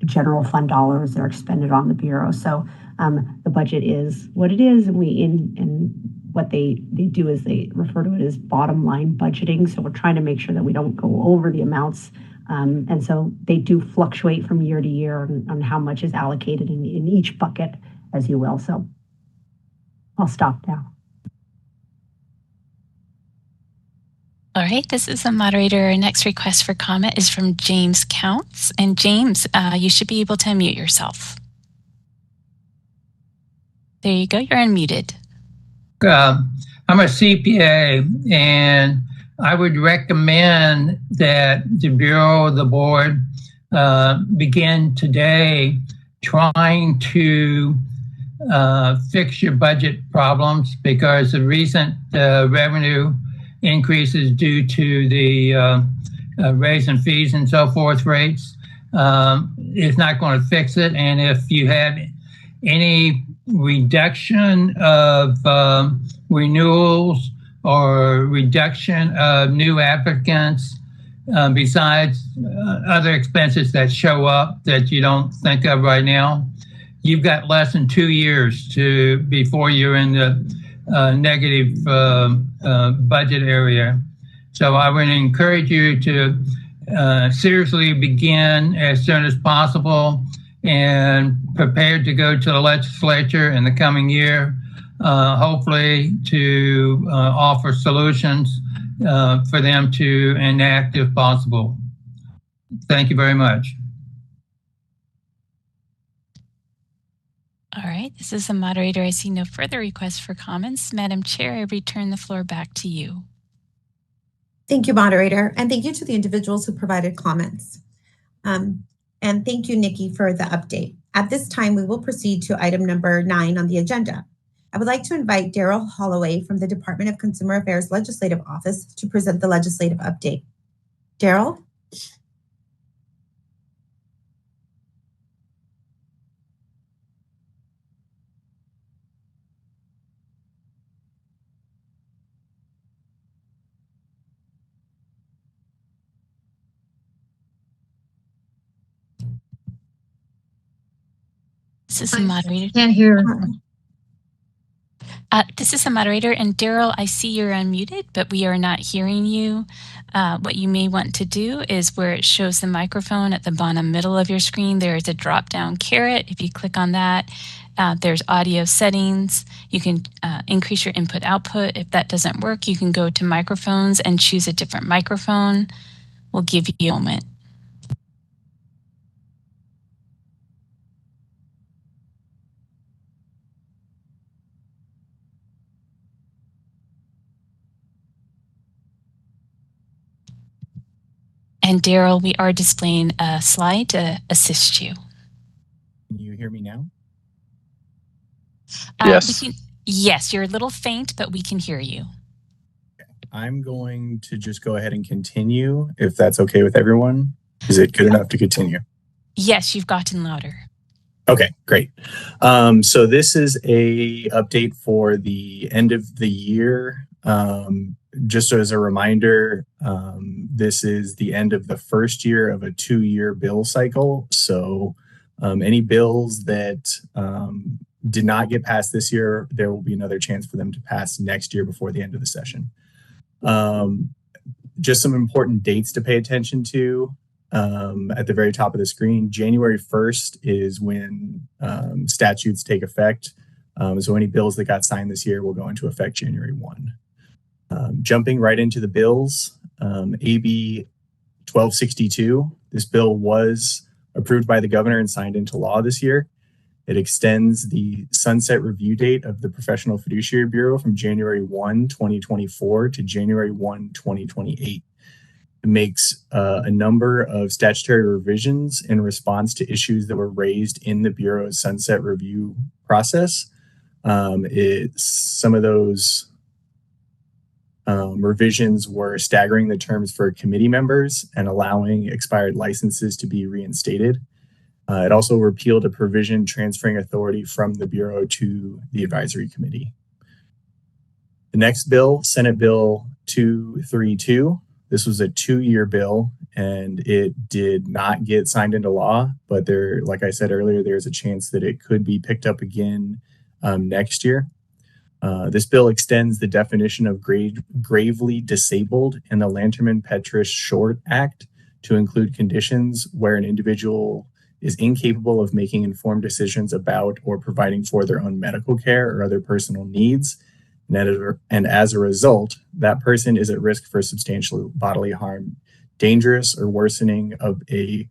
general fund dollars that are expended on the Bureau. So the budget is what it is. And what they do is they refer to it as bottom line budgeting. So we're trying to make sure that we don't go over the amounts. And so they do fluctuate from year to year on how much is allocated in each bucket, as you will. So I'll stop now. All right, this is the moderator. Our next request for comment is from James Counts. And James, you should be able to unmute yourself. There you go, you're unmuted. I'm a CPA, and I would recommend that the Bureau, the board, begin today trying to fix your budget problems, because the recent revenue increases due to the raise in fees and so forth rates is not going to fix it. And if you have any reduction of renewals or reduction of new applicants, besides other expenses that show up that you don't think of right now, you've got less than 2 years before you're in the negative budget area. So I would encourage you to seriously begin as soon as possible and prepared to go to the legislature in the coming year, hopefully to offer solutions for them to enact if possible. Thank you very much. All right, this is the moderator. I see no further requests for comments. Madam Chair, I return the floor back to you. Thank you, moderator. And thank you to the individuals who provided comments. And thank you, Nikki, for the update. At this time, we will proceed to item number 9 on the agenda. I would like to invite Daryl Holloway from the Department of Consumer Affairs Legislative Office to present the legislative update. Daryl? This is the moderator. Can't hear. This is the moderator, and Daryl, I see you're unmuted, but we are not hearing you. What you may want to do is where it shows the microphone at the bottom middle of your screen, there is a drop-down caret. If you click on that, there's audio settings. You can increase your input-output. If that doesn't work, you can go to microphones and choose a different microphone. We'll give you a moment. And Daryl, we are displaying a slide to assist you. Can you hear me now? Yes. Yes, you're a little faint, but we can hear you. I'm going to just go ahead and continue, if that's okay with everyone. Is it good enough to continue? Yes, you've gotten louder. Okay, great. So this is a update for the end of the year. Just as a reminder, this is the end of the first year of a 2-year bill cycle. So any bills that did not get passed this year, there will be another chance for them to pass next year before the end of the session. Just some important dates to pay attention to. At the very top of the screen, January 1st is when statutes take effect. So any bills that got signed this year will go into effect January 1. Jumping right into the bills, AB 1262, this bill was approved by the governor and signed into law this year. It extends the sunset review date of the Professional Fiduciary Bureau from January 1, 2024 to January 1, 2028. It makes a number of statutory revisions in response to issues that were raised in the Bureau's sunset review process. Some of those revisions were staggering the terms for committee members and allowing expired licenses to be reinstated. It also repealed a provision transferring authority from the Bureau to the Advisory Committee. The next bill, Senate Bill 232, this was a 2-year bill and it did not get signed into law, but there, like I said earlier, there's a chance that it could be picked up again next year. This bill extends the definition of gravely disabled in the Lanterman-Petrish Short Act to include conditions where an individual is incapable of making informed decisions about or providing for their own medical care or other personal needs. And as a result, that person is at risk for substantial bodily harm, dangerous or worsening of a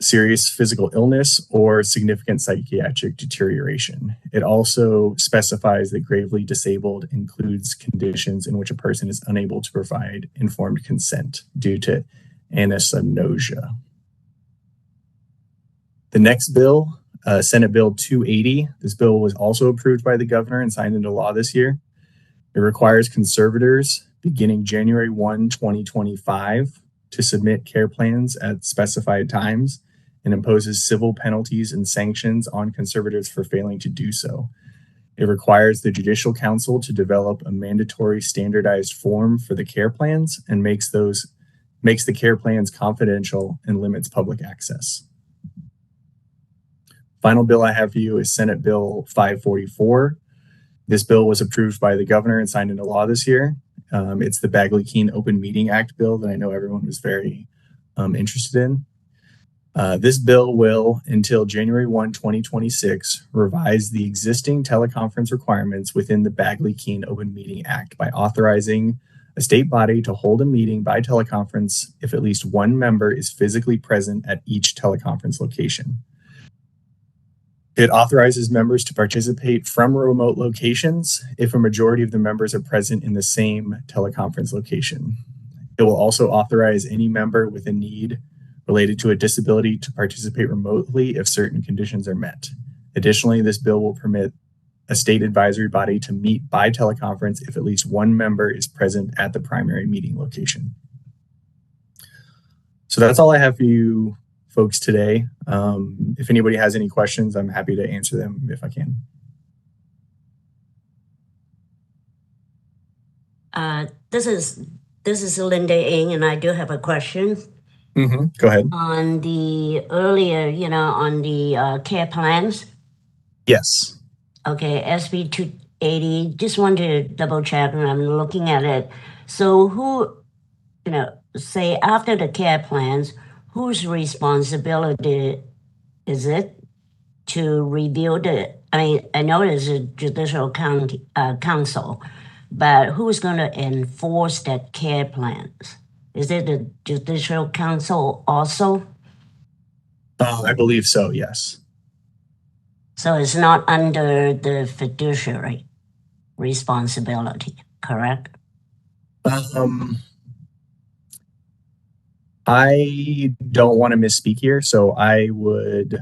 serious physical illness or significant psychiatric deterioration. It also specifies that gravely disabled includes conditions in which a person is unable to provide informed consent due to anosognosia. The next bill, Senate Bill 280, this bill was also approved by the governor and signed into law this year. It requires conservators beginning January 1, 2025 to submit care plans at specified times and imposes civil penalties and sanctions on conservators for failing to do so. It requires the Judicial Council to develop a mandatory standardized form for the care plans and makes the care plans confidential and limits public access. Final bill I have for you is Senate Bill 544. This bill was approved by the governor and signed into law this year. It's the Bagley-Keene Open Meeting Act bill that I know everyone was very interested in. This bill will, until January 1, 2026, revise the existing teleconference requirements within the Bagley-Keene Open Meeting Act by authorizing a state body to hold a meeting by teleconference if at least one member is physically present at each teleconference location. It authorizes members to participate from remote locations if a majority of the members are present in the same teleconference location. It will also authorize any member with a need related to a disability to participate remotely if certain conditions are met. Additionally, this bill will permit a state advisory body to meet by teleconference if at least one member is present at the primary meeting location. So that's all I have for you folks today. If anybody has any questions, I'm happy to answer them if I can. This is Linda Ng, and I do have a question. Go ahead. On the earlier, on the care plans. Yes. Okay, SB 280. Just wanted to double check, and I'm looking at it. So who, say after the care plans, whose responsibility is it to review I know it's a judicial council, but who's going to enforce that care plans? Is it the Judicial Council also? I believe so, yes. So it's not under the fiduciary responsibility, correct? I don't want to misspeak here, so I would,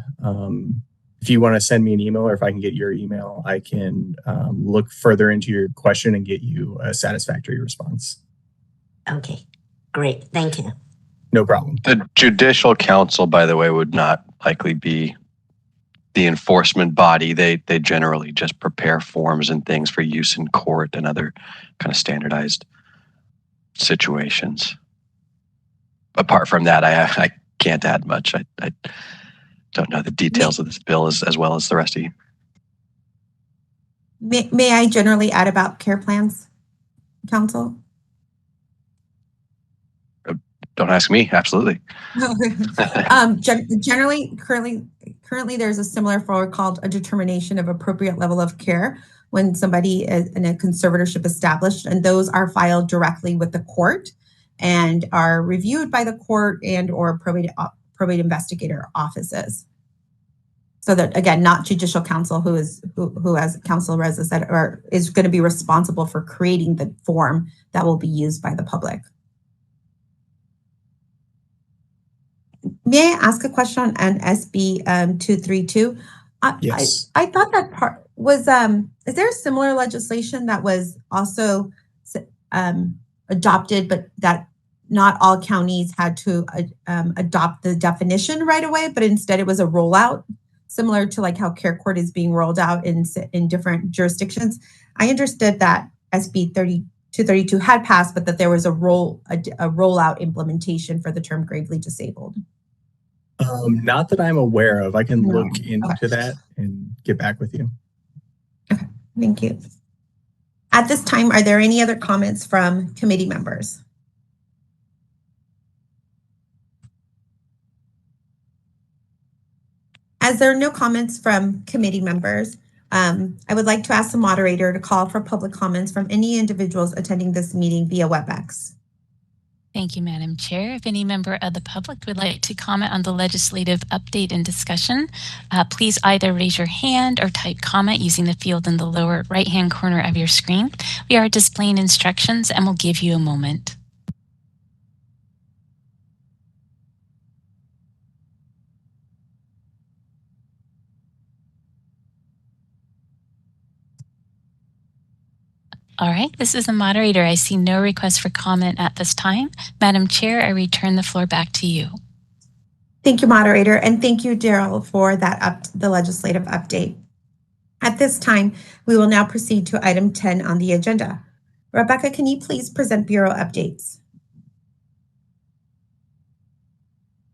if you want to send me an email or if I can get your email, I can look further into your question and get you a satisfactory response. Okay, great. Thank you. No problem. The Judicial Council, by the way, would not likely be the enforcement body. They generally just prepare forms and things for use in court and other kind of standardized situations. Apart from that, I can't add much. I don't know the details of this bill as well as the rest of you. May I generally add about care plans, Council? Don't ask me. Absolutely. Generally, currently, there's a similar form called a determination of appropriate level of care when somebody is in a conservatorship established, and those are filed directly with the court and are reviewed by the court and or probate investigator offices. So that, again, not Judicial Council, who as Council Reza said, is going to be responsible for creating the form that will be used by the public. May I ask a question on SB 232? Yes. I thought that part was, is there a similar legislation that was also adopted, but that not all counties had to adopt the definition right away, but instead it was a rollout, similar to like how Care Court is being rolled out in different jurisdictions? I understood that SB 232 had passed, but that there was a rollout implementation for the term gravely disabled. Not that I'm aware of. I can look into that and get back with you. Okay, thank you. At this time, are there any other comments from committee members? As there are no comments from committee members, I would like to ask the moderator to call for public comments from any individuals attending this meeting via WebEx. Thank you, Madam Chair. If any member of the public would like to comment on the legislative update and discussion, please either raise your hand or type comment using the field in the lower right-hand corner of your screen. We are displaying instructions and we'll give you a moment. All right, this is the moderator. I see no request for comment at this time. Madam Chair, I return the floor back to you. Thank you, moderator, and thank you, Daryl, for that the legislative update. At this time, we will now proceed to item 10 on the agenda. Rebecca, can you please present Bureau updates?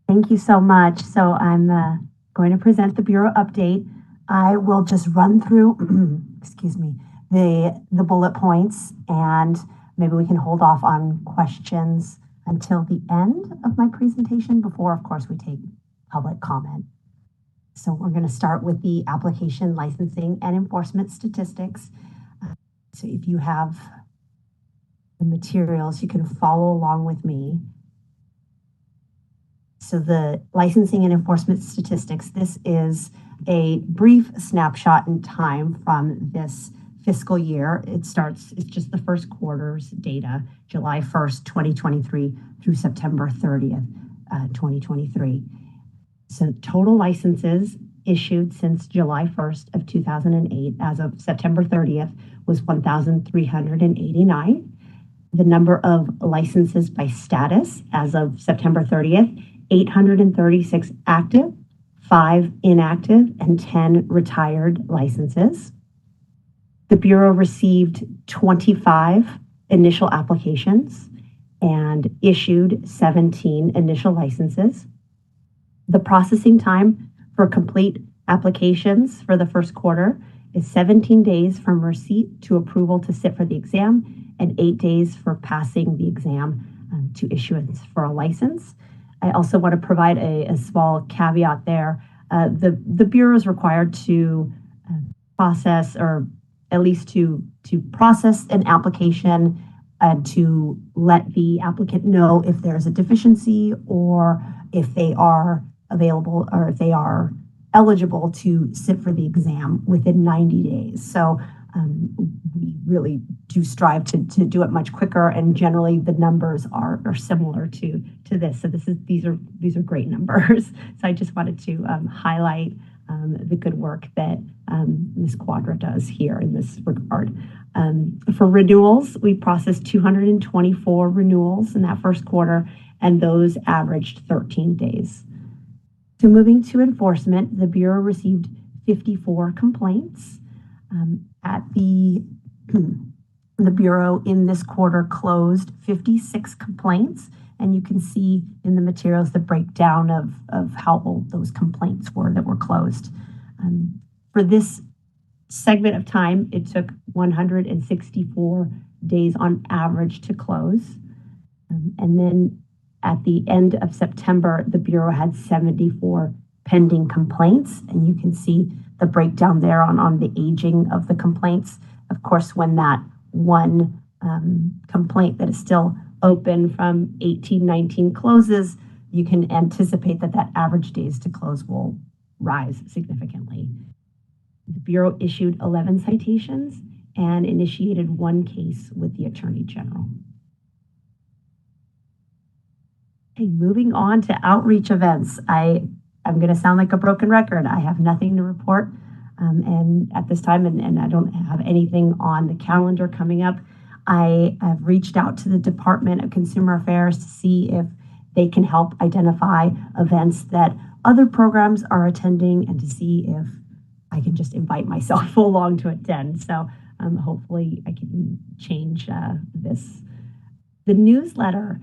Thank you so much. So I'm going to present the Bureau update. I will just run through, excuse me, the bullet points, and maybe we can hold off on questions until the end of my presentation before, of course, we take public comment. So we're going to start with the application, licensing, and enforcement statistics. So if you have the materials, you can follow along with me. So the licensing and enforcement statistics, this is a brief snapshot in time from this fiscal year. It's just the first quarter's data, July 1st, 2023 through September 30th, 2023. So total licenses issued since July 1st of 2008 as of September 30th was 1,389. The number of licenses by status as of September 30th, 836 active, 5 inactive, and 10 retired licenses. The Bureau received 25 initial applications and issued 17 initial licenses. The processing time for complete applications for the first quarter is 17 days from receipt to approval to sit for the exam and 8 days for passing the exam to issuance for a license. I also want to provide a small caveat there. The Bureau is required to process, or at least to process an application and to let the applicant know if there's a deficiency or if they are available or if they are eligible to sit for the exam within 90 days. So we really do strive to do it much quicker, and generally the numbers are similar to this. So these are great numbers. So I just wanted to highlight the good work that Ms. Quadra does here in this regard. For renewals, we processed 224 renewals in that first quarter, and those averaged 13 days. So moving to enforcement, the Bureau received 54 complaints. At the Bureau in this quarter closed 56 complaints, and you can see in the materials the breakdown of how old those complaints were that were closed. For this segment of time, it took 164 days on average to close. And then at the end of September, the Bureau had 74 pending complaints, and you can see the breakdown there on the aging of the complaints. Of course, when that one complaint that is still open from 1819 closes, you can anticipate that that average days to close will rise significantly. The Bureau issued 11 citations and initiated one case with the Attorney General. Okay, moving on to outreach events. I'm going to sound like a broken record. I have nothing to report and at this time, and I don't have anything on the calendar coming up. I have reached out to the Department of Consumer Affairs to see if they can help identify events that other programs are attending and to see if I can just invite myself along to attend. So hopefully I can change this. The newsletter,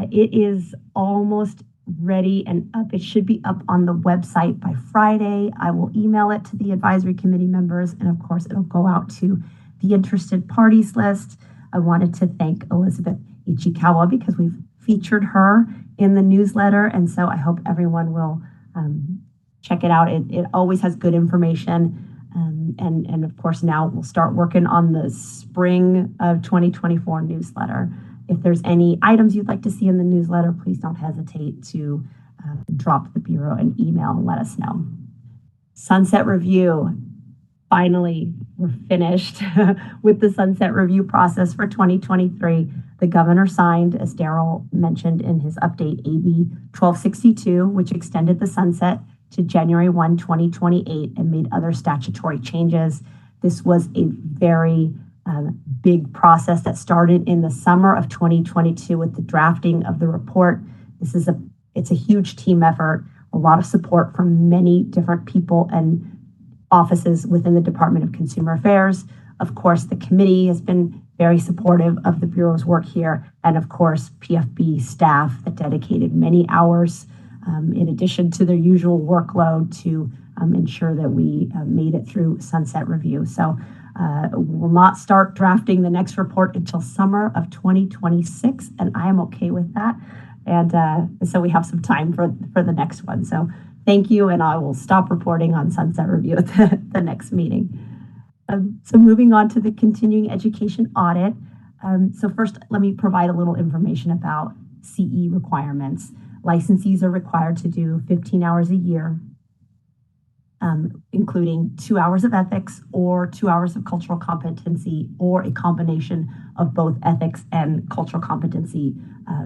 it is almost ready and up. It should be up on the website by Friday. I will email it to the advisory committee members, and of course it'll go out to the interested parties list. I wanted to thank Elizabeth Ichikawa because we've featured her in the newsletter, and so I hope everyone will check it out. It always has good information, and of course now we'll start working on the spring of 2024 newsletter. If there's any items you'd like to see in the newsletter, please don't hesitate to drop the Bureau an email and let us know. Sunset Review. Finally, we're finished with the sunset review process for 2023. The governor signed, as Daryl mentioned in his update, AB 1262, which extended the sunset to January 1, 2028 and made other statutory changes. This was a very big process that started in the summer of 2022 with the drafting of the report. It's a huge team effort, a lot of support from many different people and offices within the Department of Consumer Affairs. Of course, the committee has been very supportive of the Bureau's work here, and of course, PFB staff that dedicated many hours in addition to their usual workload to ensure that we made it through sunset review. So we'll not start drafting the next report until summer of 2026, and I am okay with that. And so we have some time for the next one. So thank you, and I will stop reporting on sunset review at the next meeting. So moving on to the continuing education audit. So first, let me provide a little information about CE requirements. Licensees are required to do 15 hours a year, including 2 hours of ethics or 2 hours of cultural competency, or a combination of both ethics and cultural competency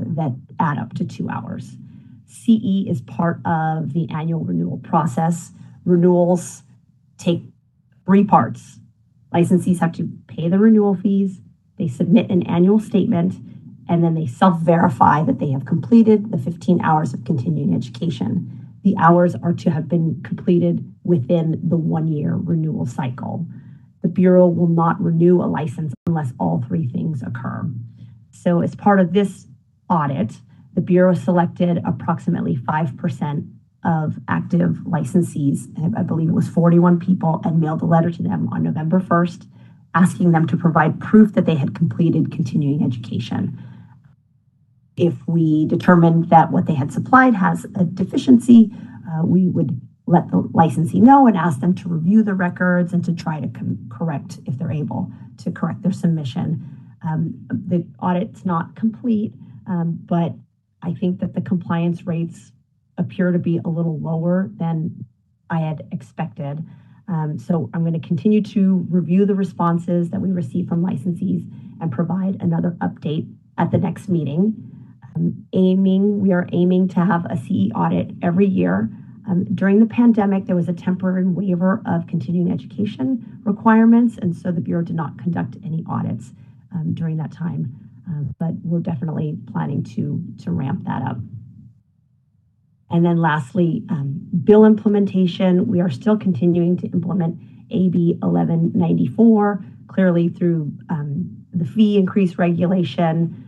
that add up to 2 hours. CE is part of the annual renewal process. Renewals take 3 parts. Licensees have to pay the renewal fees, they submit an annual statement, and then they self-verify that they have completed the 15 hours of continuing education. The hours are to have been completed within the 1-year renewal cycle. The Bureau will not renew a license unless all 3 things occur. So as part of this audit, the Bureau selected approximately 5% of active licensees, I believe it was 41 people, and mailed a letter to them on November 1st, asking them to provide proof that they had completed continuing education. If we determined that what they had supplied has a deficiency, we would let the licensee know and ask them to review the records and to try to correct, if they're able, to correct their submission. The audit's not complete, but I think that the compliance rates appear to be a little lower than I had expected. So I'm going to continue to review the responses that we receive from licensees and provide another update at the next meeting. We are aiming to have a CE audit every year. During the pandemic, there was a temporary waiver of continuing education requirements, and so the Bureau did not conduct any audits during that time. But we're definitely planning to ramp that up. And then lastly, bill implementation. We are still continuing to implement AB 1194, clearly through the fee increase regulation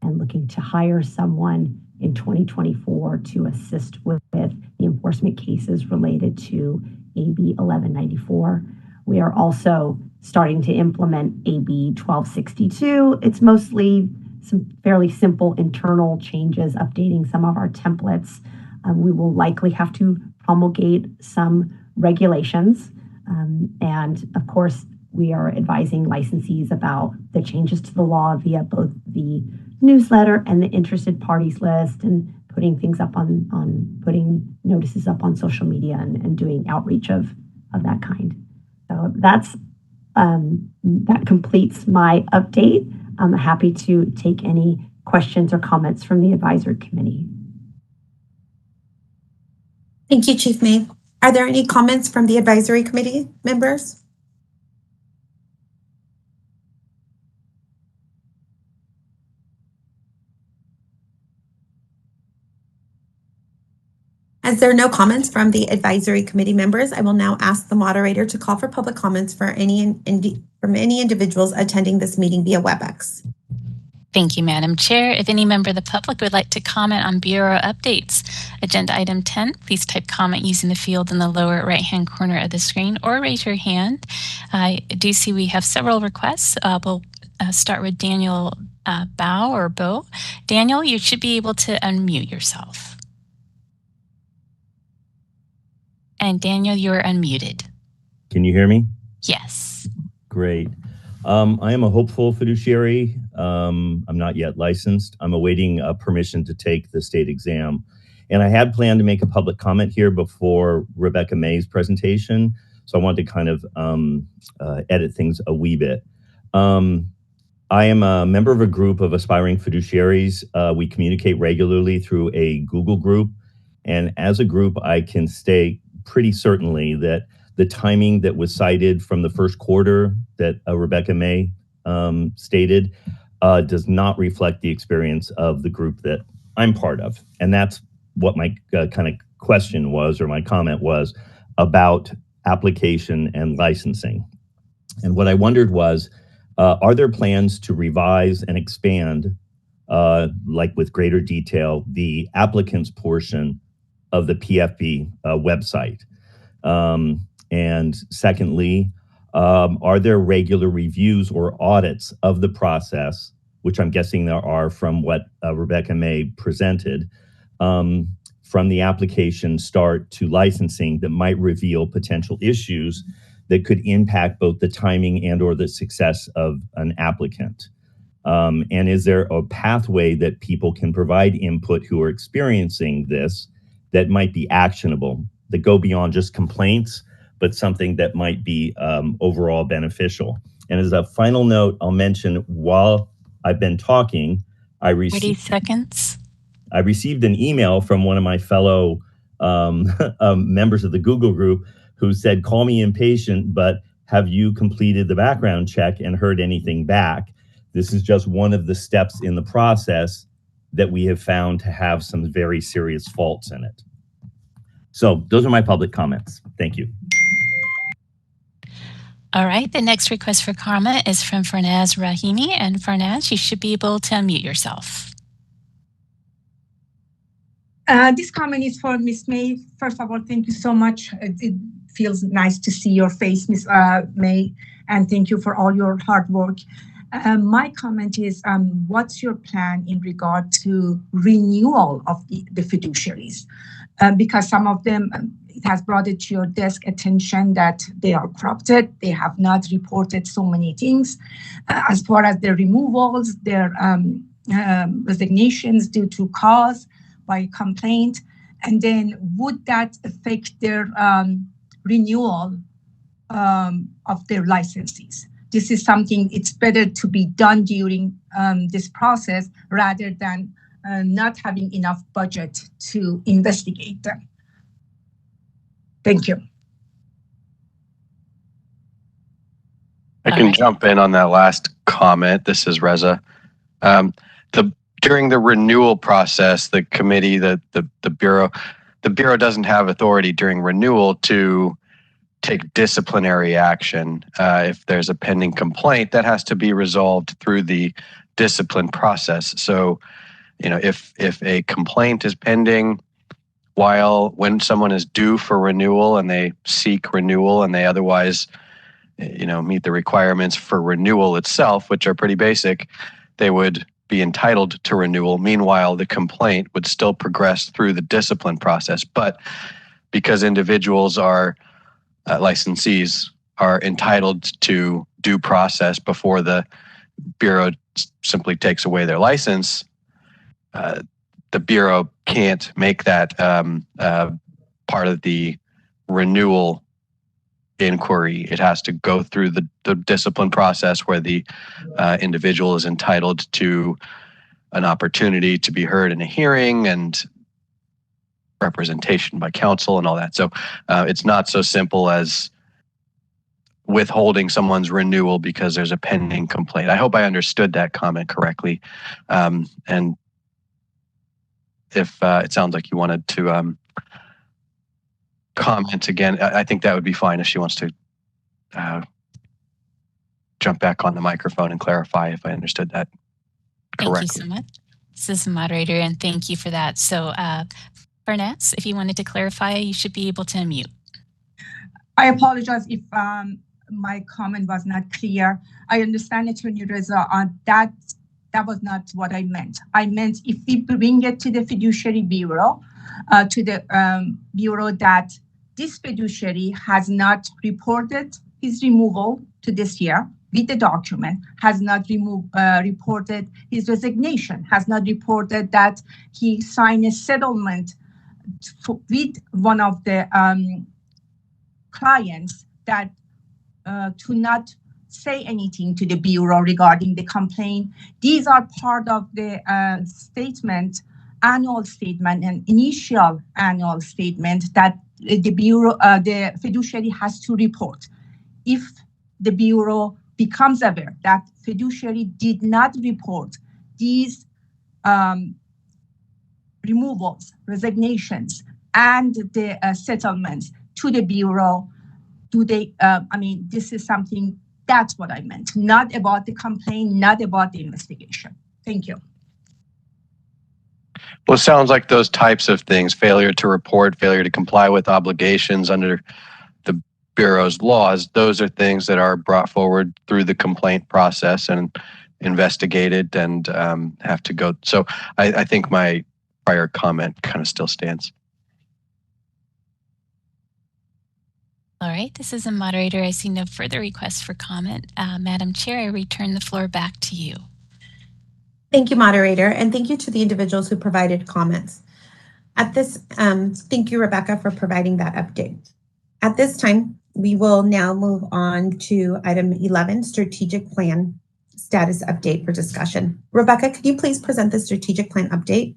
and looking to hire someone in 2024 to assist with the enforcement cases related to AB 1194. We are also starting to implement AB 1262. It's mostly some fairly simple internal changes, updating some of our templates. We will likely have to promulgate some regulations. And of course, we are advising licensees about the changes to the law via both the newsletter and the interested parties list, and putting things up putting notices up on social media and doing outreach of that kind. So that completes my update. I'm happy to take any questions or comments from the advisory committee. Thank you, Chief May. Are there any comments from the advisory committee members? As there are no comments from the advisory committee members, I will now ask the moderator to call for public comments from any individuals attending this meeting via WebEx. Thank you, Madam Chair. If any member of the public would like to comment on Bureau updates, Agenda Item 10, please type comment using the field in the lower right-hand corner of the screen or raise your hand. I do see we have several requests. We'll start with Daniel Bo. Daniel, you should be able to unmute yourself. And Daniel, you're unmuted. Can you hear me? Yes. Great. I am a hopeful fiduciary. I'm not yet licensed. I'm awaiting permission to take the state exam. And I had planned to make a public comment here before Rebecca May's presentation. So I wanted to kind of edit things a wee bit. I am a member of a group of aspiring fiduciaries. We communicate regularly through a Google group. And as a group, I can state pretty certainly that the timing that was cited from the first quarter that Rebecca May stated does not reflect the experience of the group that I'm part of. And that's what my kind of question was, or my comment was, about application and licensing. And what I wondered was, are there plans to revise and expand, like with greater detail, the applicants portion of the PFB website? And secondly, are there regular reviews or audits of the process, which I'm guessing there are from what Rebecca May presented, from the application start to licensing, that might reveal potential issues that could impact both the timing and or the success of an applicant? And is there a pathway that people can provide input who are experiencing this that might be actionable, that go beyond just complaints, but something that might be overall beneficial? And as a final note, I'll mention, while I've been talking, I 30 seconds. I received an email from one of my fellow members of the Google group who said, call me impatient, but have you completed the background check and heard anything back? This is just one of the steps in the process that we have found to have some very serious faults in it. So those are my public comments. Thank you. All right, the next request for comment is from Farnaz Rahimi. And Farnaz, you should be able to unmute yourself. This comment is for Ms. May. First of all, thank you so much. It feels nice to see your face, Ms. May, and thank you for all your hard work. My comment is, what's your plan in regard to renewal of the fiduciaries? Because some of them, it has brought it to your desk attention that they are corrupted. They have not reported so many things as far as their removals, their resignations due to cause by complaint. And then would that affect their renewal of their licenses? This is something, it's better to be done during this process rather than not having enough budget to investigate them. Thank you. I can jump in on that last comment. This is Reza. During the renewal process, the committee, the bureau doesn't have authority during renewal to take disciplinary action. If there's a pending complaint, that has to be resolved through the discipline process. So, if a complaint is pending when someone is due for renewal and they seek renewal and they otherwise meet the requirements for renewal itself, which are pretty basic, they would be entitled to renewal. Meanwhile, the complaint would still progress through the discipline process. But because individuals are licensees are entitled to due process before the Bureau simply takes away their license, the Bureau can't make that part of the renewal inquiry. It has to go through the discipline process where the individual is entitled to an opportunity to be heard in a hearing and representation by counsel and all that. So it's not so simple as withholding someone's renewal because there's a pending complaint. I hope I understood that comment correctly. And if it sounds like you wanted to comment again, I think that would be fine if she wants to jump back on the microphone and clarify if I understood that correctly. Thank you so much. This is the moderator, and thank you for that. So, Farnaz, if you wanted to clarify, you should be able to unmute. I apologize if my comment was not clear. I understand, Attorney Reza, that was not what I meant. I meant if we bring it to the Fiduciary Bureau, to the Bureau that this fiduciary has not reported his removal to this year with the document, has not reported his resignation, has not reported that he signed a settlement with one of the clients that to not say anything to the Bureau regarding the complaint. These are part of the annual statement and initial annual statement that the Bureau, the fiduciary has to report. If the Bureau becomes aware that fiduciary did not report these removals, resignations, and the settlements to the Bureau, this is something, that's what I meant, not about the complaint, not about the investigation. Thank you. Well, it sounds like those types of things, failure to report, failure to comply with obligations under the Bureau's laws, those are things that are brought forward through the complaint process and investigated and have to go. So I think my prior comment kind of still stands. All right, this is a moderator. I see no further requests for comment. Madam Chair, I return the floor back to you. Thank you, moderator, and thank you to the individuals who provided comments. At this, thank you, Rebecca, for providing that update. At this time, we will now move on to item 11, strategic plan status update for discussion. Rebecca, could you please present the strategic plan update?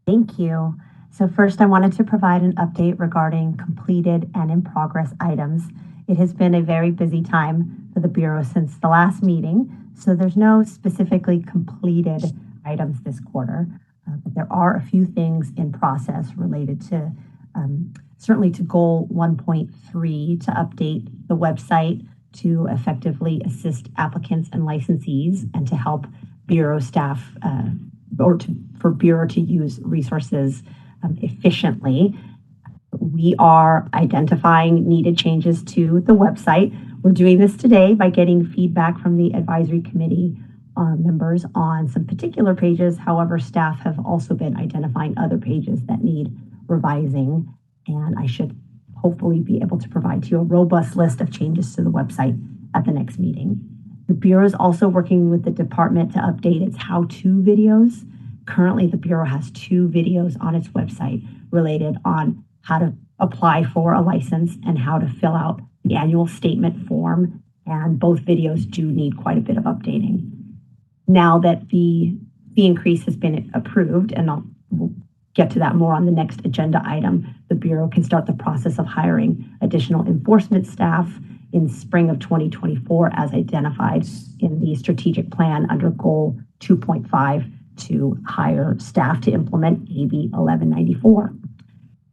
Thank you. So first, I wanted to provide an update regarding completed and in progress items. It has been a very busy time for the Bureau since the last meeting, so there's no specifically completed items this quarter, but there are a few things in process related to certainly to goal 1.3 to update the website to effectively assist applicants and licensees and to help Bureau staff for Bureau to use resources efficiently. We are identifying needed changes to the website. We're doing this today by getting feedback from the advisory committee members on some particular pages. However, staff have also been identifying other pages that need revising, and I should hopefully be able to provide to you a robust list of changes to the website at the next meeting. The Bureau is also working with the department to update its how-to videos. Currently, the Bureau has 2 videos on its website related on how to apply for a license and how to fill out the annual statement form, and both videos do need quite a bit of updating. Now that the fee increase has been approved, and we'll get to that more on the next agenda item, the Bureau can start the process of hiring additional enforcement staff in spring of 2024 as identified in the strategic plan under goal 2.5 to hire staff to implement AB 1194.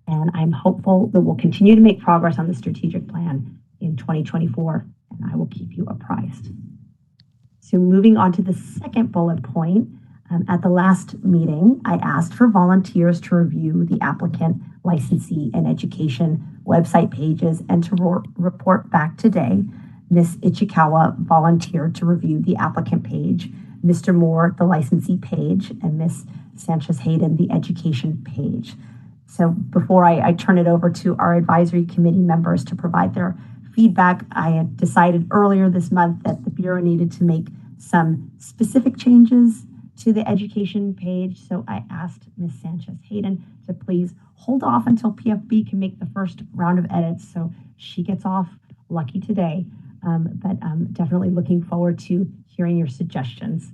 And I'm hopeful that we'll continue to make progress on the strategic plan in 2024, and I will keep you apprised. So moving on to the second bullet point, at the last meeting, I asked for volunteers to review the applicant, licensee, and education website pages and to report back today. Ms. Ichikawa volunteered to review the applicant page, Mr. Moore, the licensee page, and Ms. Sanchez-Hayden, the education page. So before I turn it over to our advisory committee members to provide their feedback, I had decided earlier this month that the Bureau needed to make some specific changes to the education page. So I asked Ms. Sanchez-Hayden to please hold off until PFB can make the first round of edits. So she gets off lucky today, but definitely looking forward to hearing your suggestions,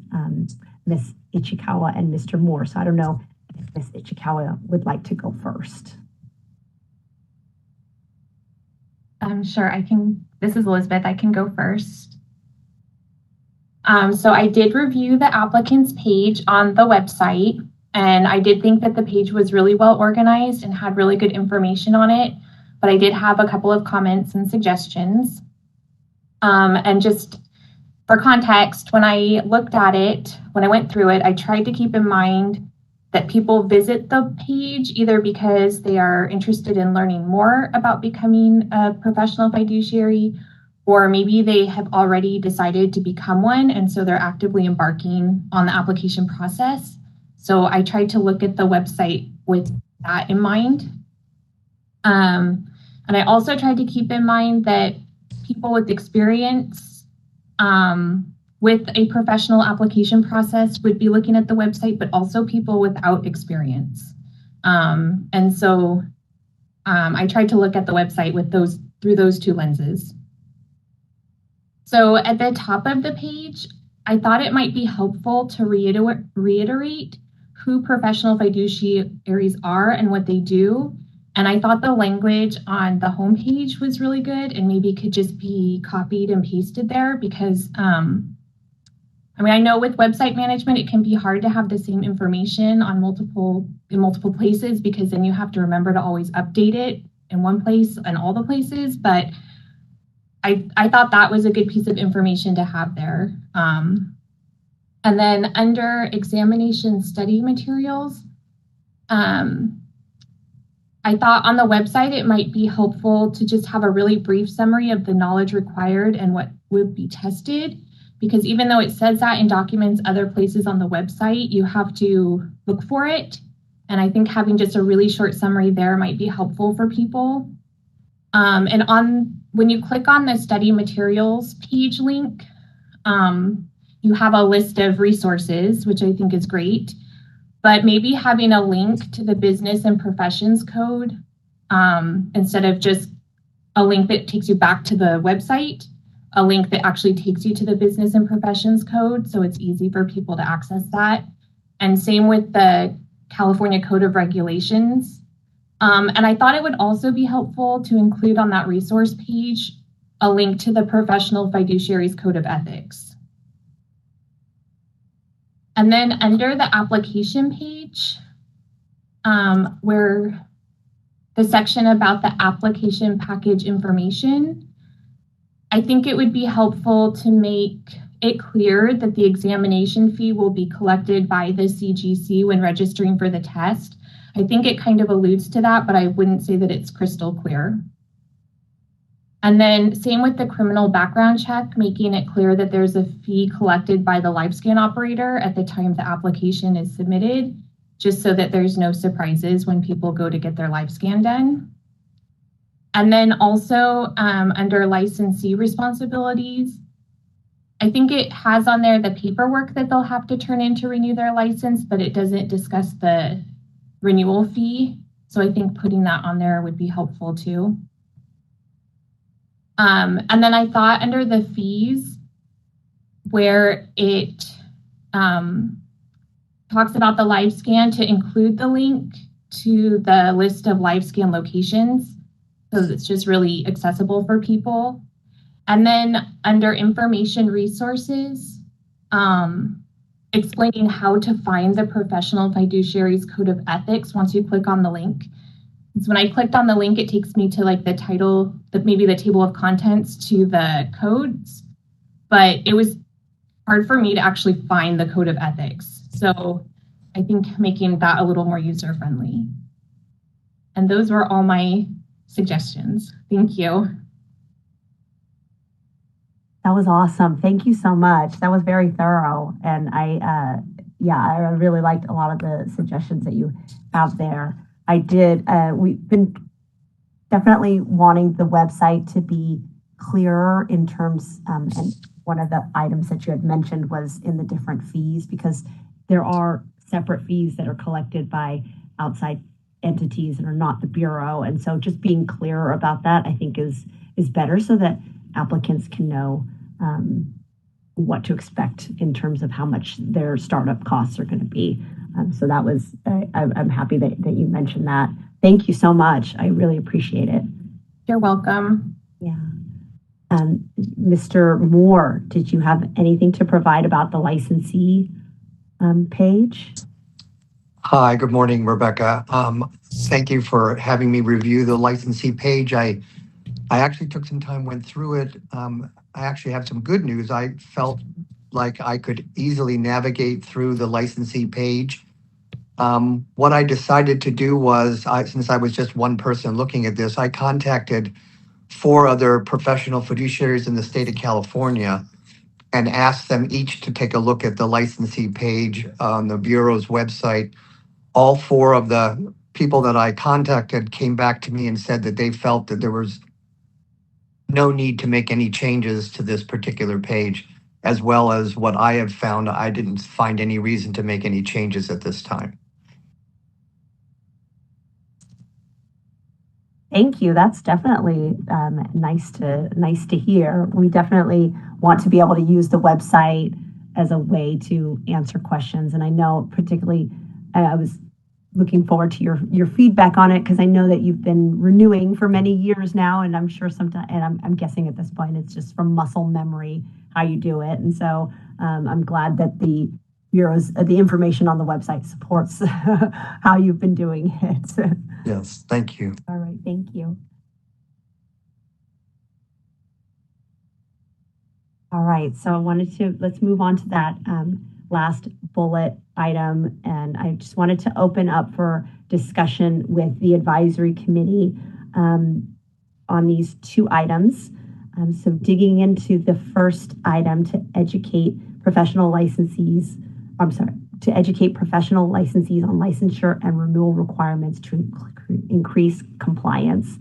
Ms. Ichikawa and Mr. Moore. So I don't know if Ms. Ichikawa would like to go first. Sure, I can. This is Elizabeth. I can go first. So I did review the applicant's page on the website, and I did think that the page was really well organized and had really good information on it, but I did have a couple of comments and suggestions. And just for context, when I looked at it, when I went through it, I tried to keep in mind that people visit the page either because they are interested in learning more about becoming a professional fiduciary, or maybe they have already decided to become one, and so they're actively embarking on the application process. So I tried to look at the website with that in mind. And I also tried to keep in mind that people with experience with a professional application process would be looking at the website, but also people without experience. And so I tried to look at the website with through those two lenses. So at the top of the page, I thought it might be helpful to reiterate who professional fiduciaries are and what they do. And I thought the language on the homepage was really good and maybe could just be copied and pasted there because, I know with website management, it can be hard to have the same information on in multiple places because then you have to remember to always update it in one place and all the places. But I thought that was a good piece of information to have there. And then under examination study materials, I thought on the website it might be helpful to just have a really brief summary of the knowledge required and what would be tested, because even though it says that in documents other places on the website, you have to look for it. And I think having just a really short summary there might be helpful for people. And when you click on the study materials page link, you have a list of resources, which I think is great, but maybe having a link to the business and professions code instead of just a link that takes you back to the website, a link that actually takes you to the business and professions code, so it's easy for people to access that. And same with the California Code of Regulations. And I thought it would also be helpful to include on that resource page a link to the Professional Fiduciaries Code of Ethics. And then under the application page, where the section about the application package information, I think it would be helpful to make it clear that the examination fee will be collected by the CGC when registering for the test. I think it kind of alludes to that, but I wouldn't say that it's crystal clear. And then same with the criminal background check, making it clear that there's a fee collected by the LiveScan operator at the time the application is submitted, just so that there's no surprises when people go to get their LiveScan done. And then also under licensee responsibilities, I think it has on there the paperwork that they'll have to turn in to renew their license, but it doesn't discuss the renewal fee. So I think putting that on there would be helpful too. And then I thought under the fees, where it talks about the LiveScan, to include the link to the list of live scan locations. So it's just really accessible for people. And then under information resources, explaining how to find the Professional Fiduciaries Code of Ethics once you click on the link. So when I clicked on the link, it takes me to like the title, maybe the table of contents to the codes, but it was hard for me to actually find the Code of Ethics. So I think making that a little more user-friendly. And those were all my suggestions. Thank you. That was awesome. Thank you so much. That was very thorough. And I really liked a lot of the suggestions that you have there. We've been definitely wanting the website to be clearer in terms, and one of the items that you had mentioned was in the different fees, because there are separate fees that are collected by outside entities and are not the Bureau. And so just being clearer about that, I think is better so that applicants can know what to expect in terms of how much their startup costs are going to be. So that was, I'm happy that you mentioned that. Thank you so much. I really appreciate it. You're welcome. Yeah. Mr. Moore, did you have anything to provide about the licensee page? Hi, good morning, Rebecca. Thank you for having me review the licensee page. I actually took some time, went through it. I actually have some good news. I felt like I could easily navigate through the licensee page. What I decided to do was, since I was just one person looking at this, I contacted 4 other professional fiduciaries in the state of California and asked them each to take a look at the licensee page on the Bureau's website. All 4 of the people that I contacted came back to me and said that they felt that there was no need to make any changes to this particular page, as well as what I have found. I didn't find any reason to make any changes at this time. Thank you. That's definitely nice to hear. We definitely want to be able to use the website as a way to answer questions. And I know particularly, I was looking forward to your feedback on it, because I know that you've been renewing for many years now, and I'm sure sometimes, and I'm guessing at this point it's just from muscle memory how you do it. And so I'm glad that the Bureau's the information on the website supports how you've been doing it. Yes, thank you. All right, thank you. All right, so let's move on to that last bullet item. And I just wanted to open up for discussion with the advisory committee on these 2 items. So digging into the first item to educate professional licensees on licensure and renewal requirements to increase compliance.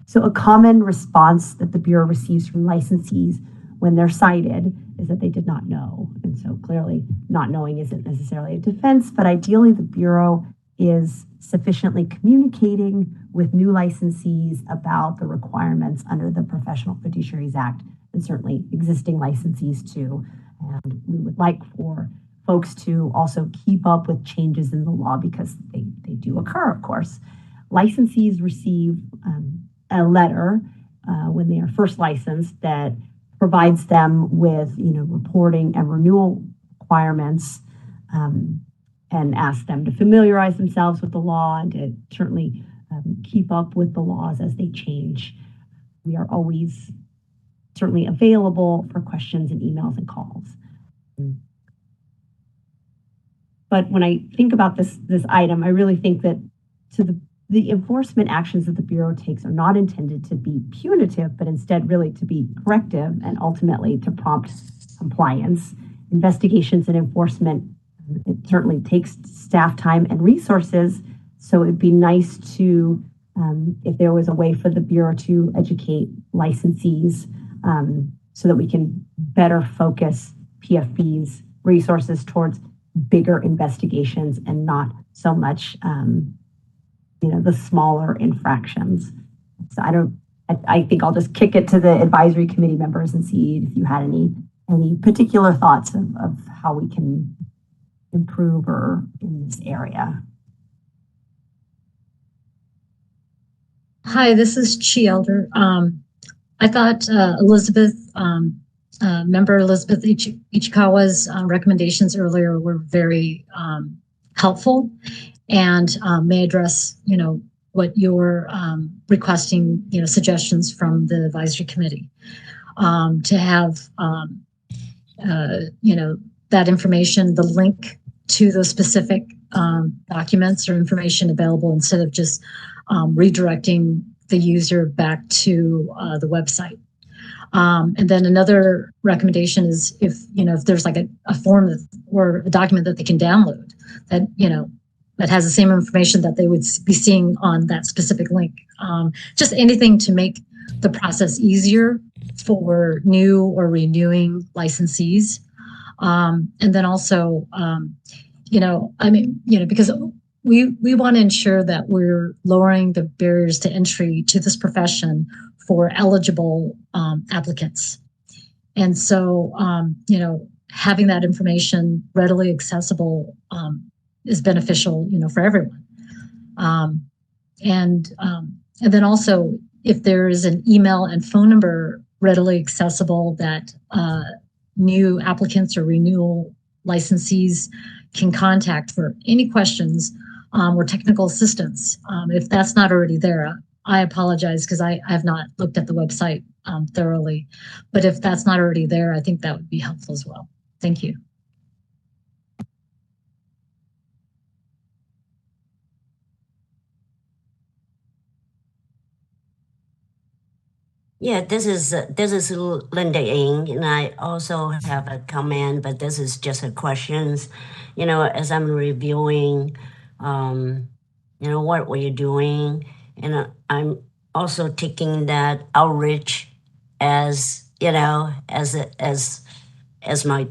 So a common response that the Bureau receives from licensees when they're cited is that they did not know. And so clearly not knowing isn't necessarily a defense, but ideally the Bureau is sufficiently communicating with new licensees about the requirements under the Professional Fiduciaries Act, and certainly existing licensees too. And we would like for folks to also keep up with changes in the law, because they do occur, of course. Licensees receive a letter when they are first licensed that provides them with reporting and renewal requirements, and asks them to familiarize themselves with the law and to certainly keep up with the laws as they change. We are always certainly available for questions and emails and calls. But when I think about this item, I really think that the enforcement actions that the Bureau takes are not intended to be punitive, but instead really to be corrective and ultimately to prompt compliance. Investigations and enforcement, it certainly takes staff time and resources. So it'd be nice to, if there was a way for the Bureau to educate licensees so that we can better focus PFB's resources towards bigger investigations and not so much the smaller infractions. So I think I'll just kick it to the advisory committee members and see if you had any particular thoughts of how we can improve or in this area. Hi, this is Chi Elder. I thought Elizabeth, member Elizabeth Ichikawa's recommendations earlier were very helpful and may address, what you're requesting, suggestions from the advisory committee to have, that information, the link to those specific documents or information available instead of just redirecting the user back to the website. And then another recommendation is if there's like a form or a document that they can download that, that has the same information that they would be seeing on that specific link. Just anything to make the process easier for new or renewing licensees. And then also, because we want to ensure that we're lowering the barriers to entry to this profession for eligible applicants. And so, having that information readily accessible is beneficial, for everyone. And then also, if there is an email and phone number readily accessible that new applicants or renewal licensees can contact for any questions or technical assistance. If that's not already there, I apologize because I have not looked at the website thoroughly. But if that's not already there, I think that would be helpful as well. Thank you. Yeah, this is Linda Ng, and I also have a comment, but this is just a questions. As I'm reviewing, what were you doing, and I'm also taking that outreach as as my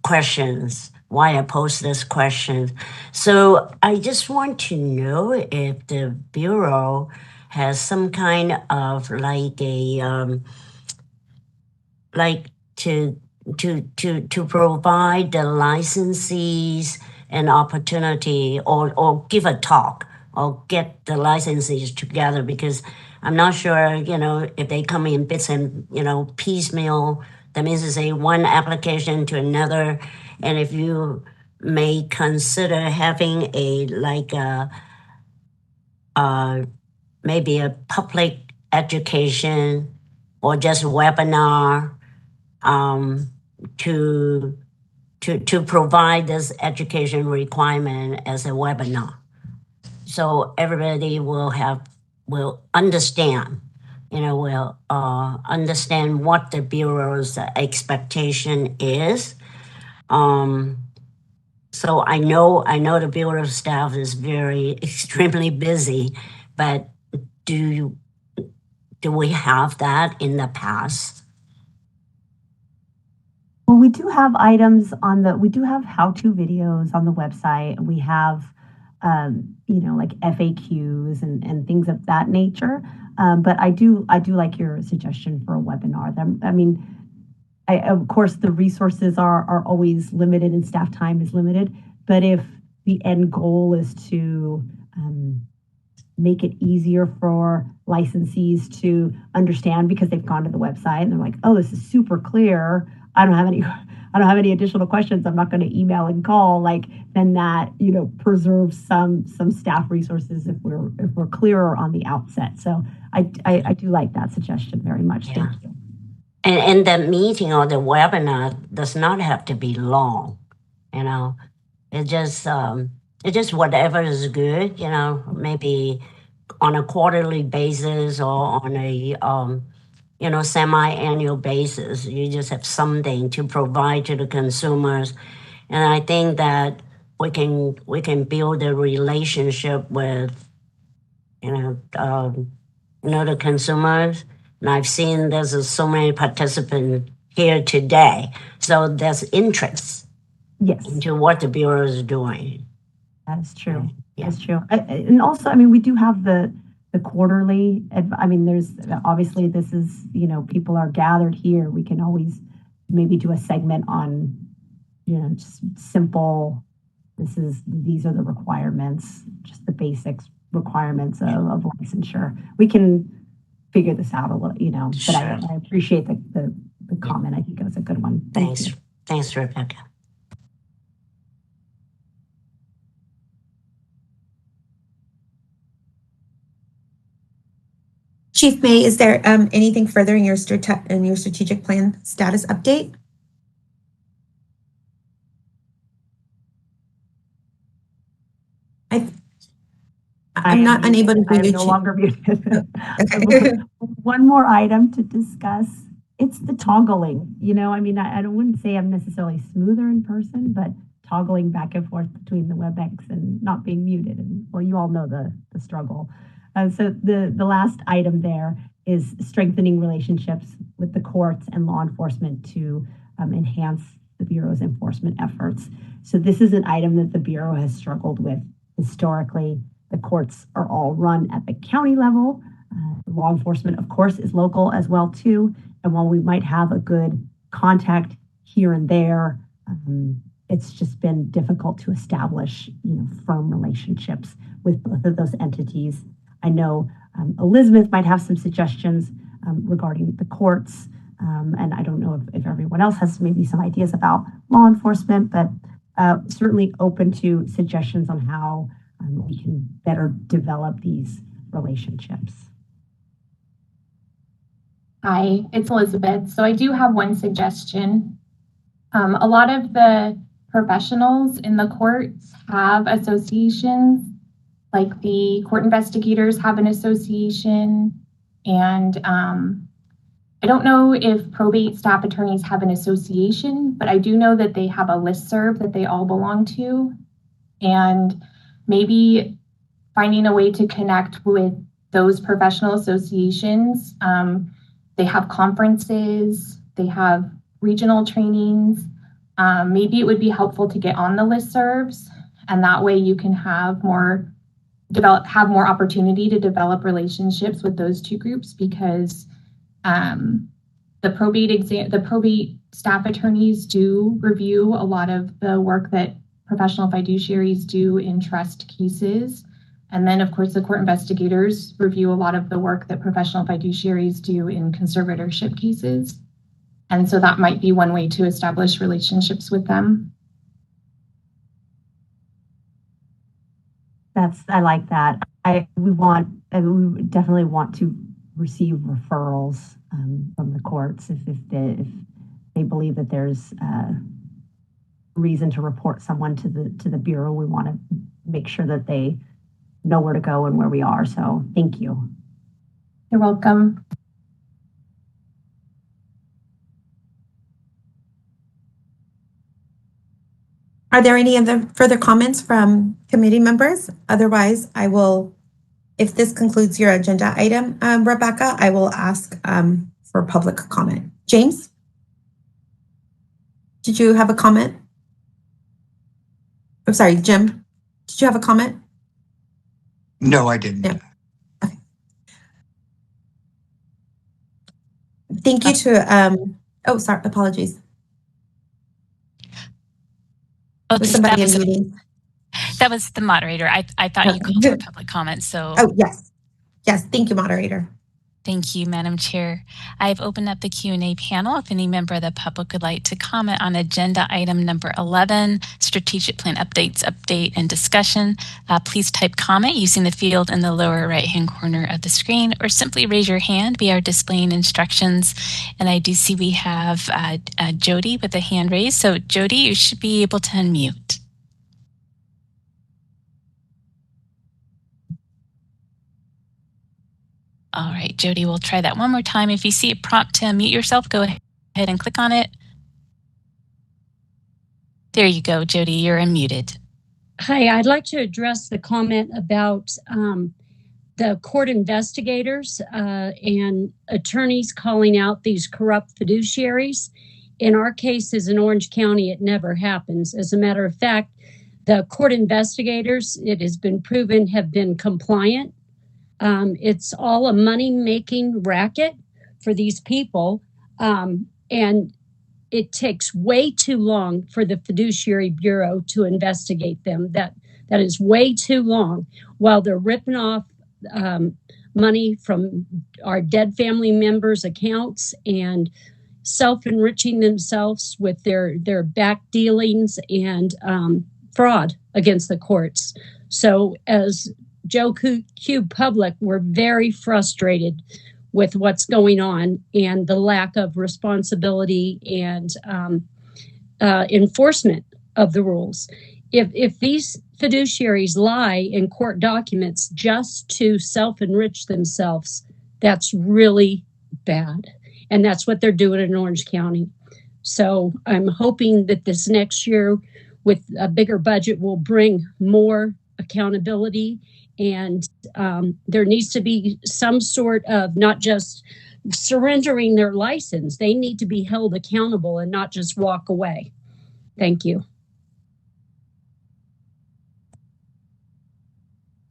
questions. Why I pose this question. So I just want to know if the Bureau has some kind of like a to provide the licensees an opportunity or give a talk or get the licensees together, because I'm not sure if they come in bits and piecemeal. That means to say one application to another, and if you may consider having maybe a public education or just webinar to provide this education requirement as a webinar, so everybody will understand, will understand what the Bureau's expectation is. So I know the Bureau staff is very extremely busy, but do we have that in the past? Well, we do have items we do have how-to videos on the website. We have, like FAQs and things of that nature. But I do like your suggestion for a webinar. Of course, the resources are always limited and staff time is limited. But if the end goal is to make it easier for licensees to understand because they've gone to the website and they're like, oh, this is super clear. I don't have any additional questions. I'm not going to email and call. Then that preserves some staff resources if we're clearer on the outset. So I do like that suggestion very much. Yeah. Thank you. And the meeting or the webinar does not have to be long. It just whatever is good. Maybe on a quarterly basis or on a semi-annual basis. You just have something to provide to the consumers. And I think that we can build a relationship with the consumers. And I've seen there's so many participants here today. So there's interest into what the Bureau is doing. That is true. Yeah. That's true. And also, we do have the quarterly. There's obviously this is, people are gathered here. We can always maybe do a segment on, just simple. These are the requirements, just the basics, requirements of licensure. We can figure this out a little, you know, but I appreciate the comment. I think it was a good one. Thanks. Thanks, Rebecca. Chief May, is there anything further in your strategic plan status update? I'm not unable to hear you. I'm no longer muted. Okay. One more item to discuss. It's the toggling. You know, I mean, I wouldn't say I'm necessarily smoother in person, but toggling back and forth between the WebEx and not being muted. And well, you all know the struggle. So the last item there is strengthening relationships with the courts and law enforcement to enhance the Bureau's enforcement efforts. So this is an item that the Bureau has struggled with historically. The courts are all run at the county level. Law enforcement, of course, is local as well too. And while we might have a good contact here and there, it's just been difficult to establish, you know, firm relationships with both of those entities. I know Elizabeth might have some suggestions regarding the courts, and I don't know if everyone else has maybe some ideas about law enforcement, but certainly open to suggestions on how we can better develop these relationships. Hi, it's Elizabeth. So I do have one suggestion. A lot of the professionals in the courts have associations, like the court investigators have an association, and I don't know if probate staff attorneys have an association, but I do know that they have a listserv that they all belong to, and maybe finding a way to connect with those professional associations. They have conferences, they have regional trainings. Maybe it would be helpful to get on the listservs, and that way you can have more opportunity to develop relationships with those two groups, because the probate staff attorneys do review a lot of the work that professional fiduciaries do in trust cases. And then, of course, the court investigators review a lot of the work that professional fiduciaries do in conservatorship cases. And so that might be one way to establish relationships with them. I like that. We definitely want to receive referrals from the courts if they believe that there's reason to report someone to the Bureau. We want to make sure that they know where to go and where we are. So thank you. You're welcome. Are there any other further comments from committee members? Otherwise, I will, if this concludes your agenda item, Rebecca, I will ask for public comment. James? Did you have a comment? I'm sorry, Jim, did you have a comment? No, I didn't. Yeah. Okay. Thank you to, oh, sorry, apologies. Oh, Was somebody in meeting? That was the moderator. I thought you called for public comment. So. Oh, yes. Yes, thank you, moderator. Thank you, Madam Chair. I've opened up the Q&A panel. If any member of the public would like to comment on agenda item number 11, strategic plan update and discussion, please type comment using the field in the lower right-hand corner of the screen, or simply raise your hand. We are displaying instructions. And I do see we have Jody with a hand raised. So Jody, you should be able to unmute. All right, Jody, we'll try that one more time. If you see a prompt to unmute yourself, go ahead and click on it. There you go, Jody, you're unmuted. Hi, I'd like to address the comment about the court investigators and attorneys calling out these corrupt fiduciaries. In our cases in Orange County, it never happens. As a matter of fact, the court investigators, it has been proven, have been compliant. It's all a money-making racket for these people, and it takes way too long for the Fiduciary Bureau to investigate them. That That is way too long while they're ripping off money from our dead family members' accounts and self-enriching themselves with their back dealings and fraud against the courts. So as Joe Cube Public, we're very frustrated with what's going on and the lack of responsibility and enforcement of the rules. If these fiduciaries lie in court documents just to self-enrich themselves, that's really bad. And that's what they're doing in Orange County. So I'm hoping that this next year with a bigger budget will bring more accountability, and there needs to be some sort of not just surrendering their license. They need to be held accountable and not just walk away. Thank you.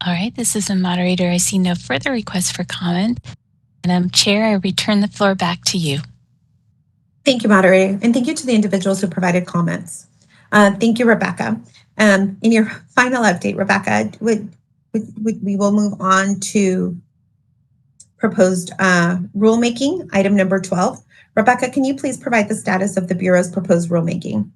All right, this is the moderator. I see no further requests for comment. Madam Chair, I return the floor back to you. Thank you, moderator, and thank you to the individuals who provided comments. Thank you, Rebecca. In your final update, Rebecca, we will move on to proposed rulemaking, item number 12. Rebecca, can you please provide the status of the Bureau's proposed rulemaking?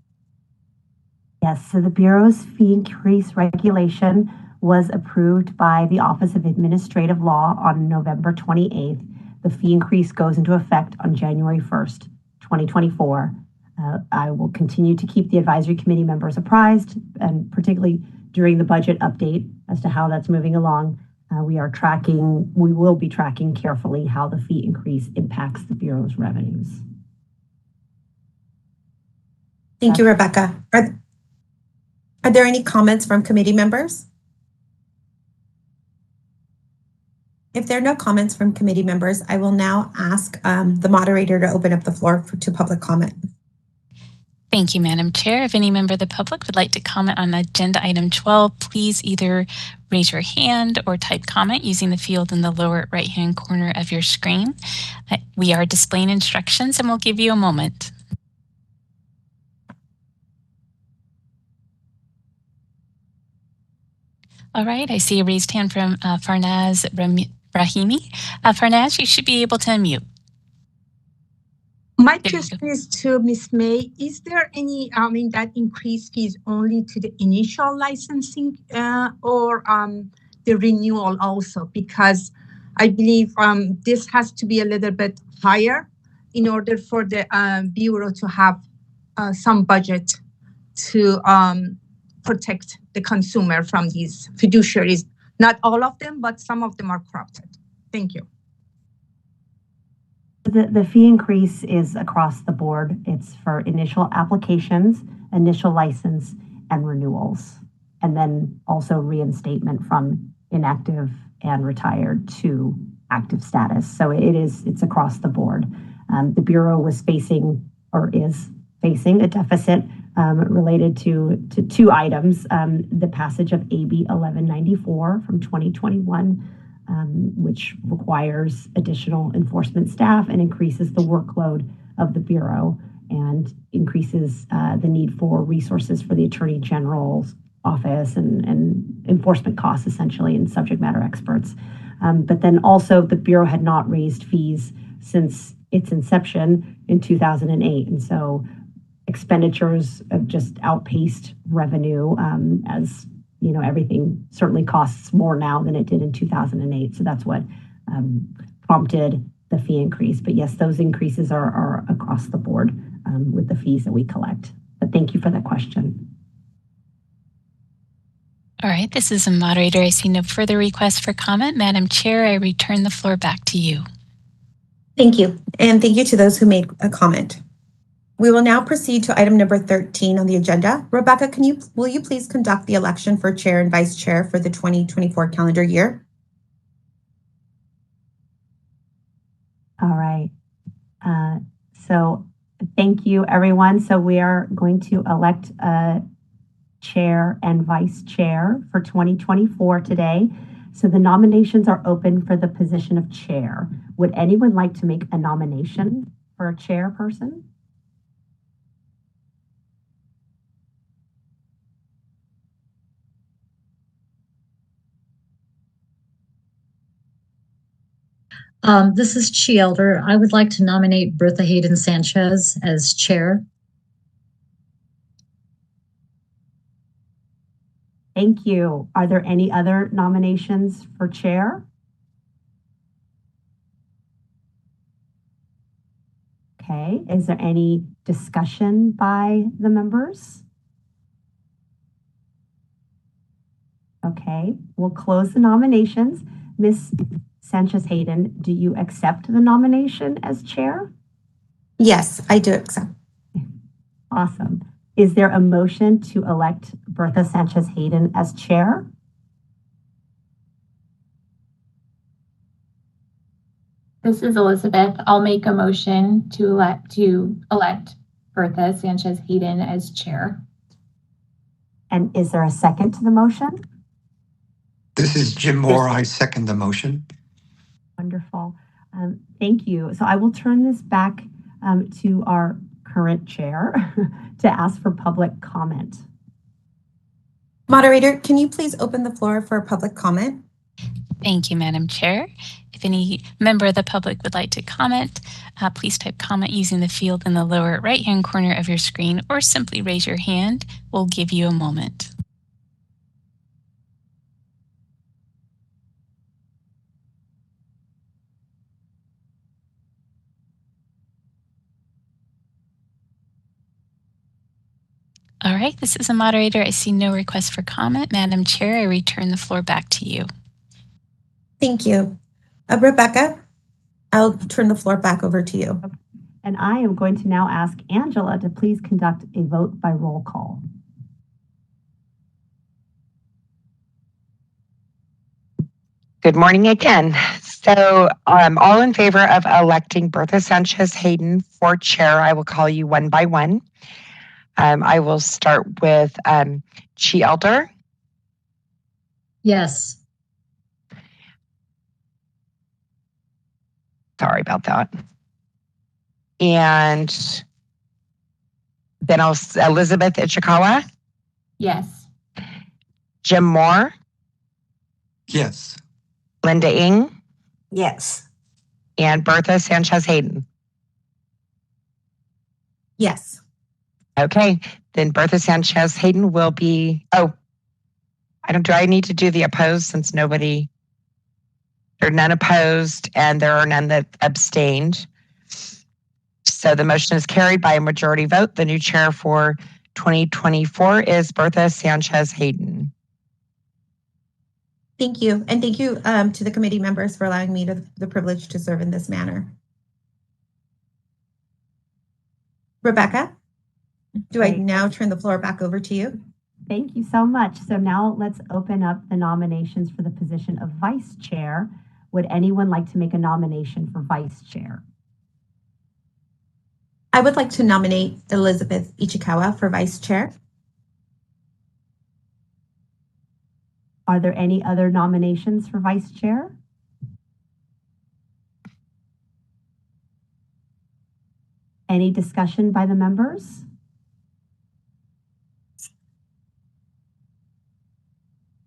Yes, so the Bureau's fee increase regulation was approved by the Office of Administrative Law on November 28th. The fee increase goes into effect on January 1st, 2024. I will continue to keep the advisory committee members apprised, and particularly during the budget update as to how that's moving along. We will be tracking carefully how the fee increase impacts the Bureau's revenues. Thank you, Rebecca. Are there any comments from committee members? If there are no comments from committee members, I will now ask the moderator to open up the floor to public comment. Thank you, Madam Chair. If any member of the public would like to comment on agenda item 12, please either raise your hand or type comment using the field in the lower right-hand corner of your screen. We are displaying instructions and we'll give you a moment. All right, I see a raised hand from Farnaz Rahimi. Farnaz, you should be able to unmute. My question is to Ms. May. Is there any, that increase fees only to the initial licensing or the renewal also? Because I believe this has to be a little bit higher in order for the Bureau to have some budget to protect the consumer from these fiduciaries. Not all of them, but some of them are corrupted. Thank you. The fee increase is across the board. It's for initial applications, initial license, and renewals, and then also reinstatement from inactive and retired to active status. So it's across the board. The Bureau was facing or is facing a deficit related to two items, the passage of AB 1194 from 2021, which requires additional enforcement staff and increases the workload of the Bureau and increases the need for resources for the Attorney General's office and enforcement costs, essentially, and subject matter experts. But then also the Bureau had not raised fees since its inception in 2008. And so expenditures have just outpaced revenue as you know, everything certainly costs more now than it did in 2008. So that's what prompted the fee increase. But yes, those increases are across the board with the fees that we collect. But thank you for the question. All right, this is a moderator. I see no further requests for comment. Madam Chair, I return the floor back to you. Thank you. And thank you to those who made a comment. We will now proceed to item number 13 on the agenda. Rebecca, will you please conduct the election for chair and vice chair for the 2024 calendar year? All right. So thank you, everyone. So we are going to elect a chair and vice chair for 2024 today. So the nominations are open for the position of chair. Would anyone like to make a nomination for a chairperson? This is Chi Elder. I would like to nominate Bertha Hayden Sanchez as chair. Thank you. Are there any other nominations for chair? Okay, is there any discussion by the members? Okay, we'll close the nominations. Ms. Sanchez Hayden, do you accept the nomination as chair? Yes, I do accept. Awesome. Is there a motion to elect Bertha Sanchez Hayden as chair? This is Elizabeth. I'll make a motion to elect Bertha Sanchez Hayden as chair. And is there a second to the motion? This is Jim Moore. I second the motion. Wonderful. Thank you. So I will turn this back to our current chair to ask for public comment. Moderator, can you please open the floor for public comment? Thank you, Madam Chair. If any member of the public would like to comment, please type comment using the field in the lower right-hand corner of your screen, or simply raise your hand. We'll give you a moment. All right, this is a moderator. I see no request for comment. Madam Chair, I return the floor back to you. Thank you. Rebecca, I'll turn the floor back over to you. And I am going to now ask Angela to please conduct a vote by roll call. Good morning again. So all in favor of electing Bertha Sanchez Hayden for chair, I will call you one by one. I will start with Chi Elder. Yes. Sorry about that. And then Elizabeth Ichikawa. Yes. Jim Moore. Yes. Linda Ng. Yes. And Bertha Sanchez Hayden. Yes. Okay, then Bertha Sanchez Hayden will be, do I need to do the opposed since there are none opposed and there are none that abstained. So the motion is carried by a majority vote. The new chair for 2024 is Bertha Sanchez Hayden. Thank you. And thank you to the committee members for allowing me the privilege to serve in this manner. Rebecca? Do I now turn the floor back over to you? Thank you so much. So now let's open up the nominations for the position of vice chair. Would anyone like to make a nomination for vice chair? I would like to nominate Elizabeth Ichikawa for vice chair. Are there any other nominations for vice chair? Any discussion by the members?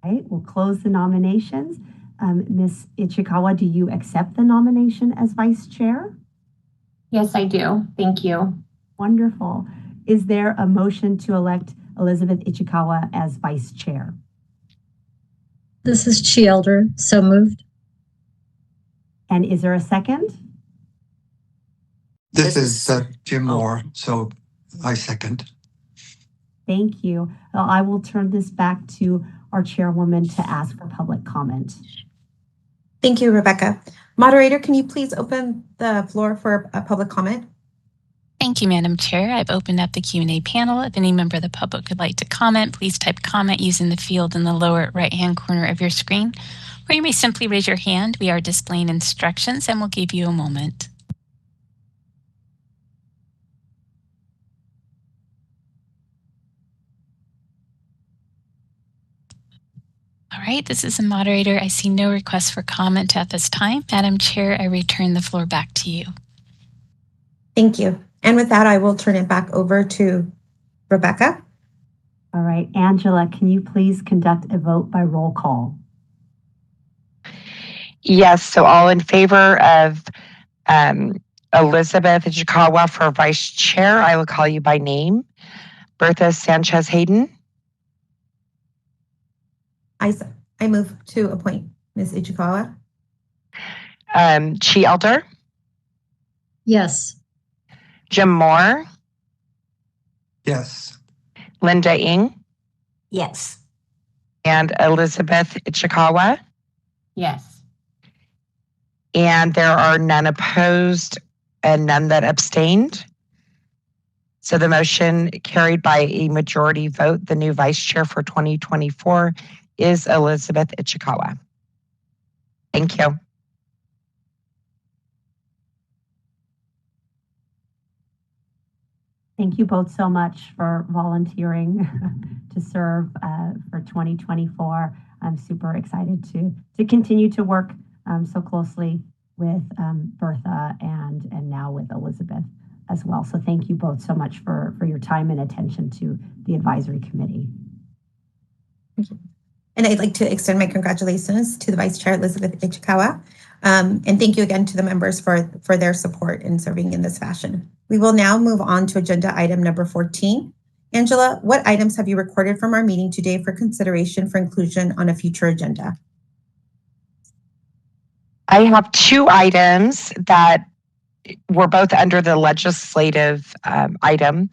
Okay, we'll close the nominations. Ms. Ichikawa, do you accept the nomination as vice chair? Yes, I do. Thank you. Wonderful. Is there a motion to elect Elizabeth Ichikawa as vice chair? This is Chi Elder. So moved. And is there a second? This is Jim Moore, so I second. Thank you. I will turn this back to our chairwoman to ask for public comment. Thank you, Rebecca. Moderator, can you please open the floor for a public comment? Thank you, Madam Chair. I've opened up the Q&A panel. If any member of the public would like to comment, please type comment using the field in the lower right-hand corner of your screen, or you may simply raise your hand. We are displaying instructions and we'll give you a moment. All right, this is a moderator. I see no requests for comment at this time. Madam Chair, I return the floor back to you. Thank you. And with that, I will turn it back over to Rebecca. All right, Angela, can you please conduct a vote by roll call? Yes, so all in favor of Elizabeth Ichikawa for vice chair, I will call you by name. Bertha Sanchez Hayden. I move to appoint Ms. Ichikawa. Chi Elder. Yes. Jim Moore. Yes. Linda Ng. Yes. And Elizabeth Ichikawa. Yes. And there are none opposed and none that abstained. So the motion carried by a majority vote. The new vice chair for 2024 is Elizabeth Ichikawa. Thank you. Thank you both so much for volunteering to serve for 2024. I'm super excited to continue to work so closely with Bertha and now with Elizabeth as well. So thank you both so much for your time and attention to the advisory committee. And I'd like to extend my congratulations to the Vice Chair, Elizabeth Ichikawa. And thank you again to the members for their support in serving in this fashion. We will now move on to agenda item number 14. Angela, what items have you recorded from our meeting today for consideration for inclusion on a future agenda? I have two items that were both under the legislative item.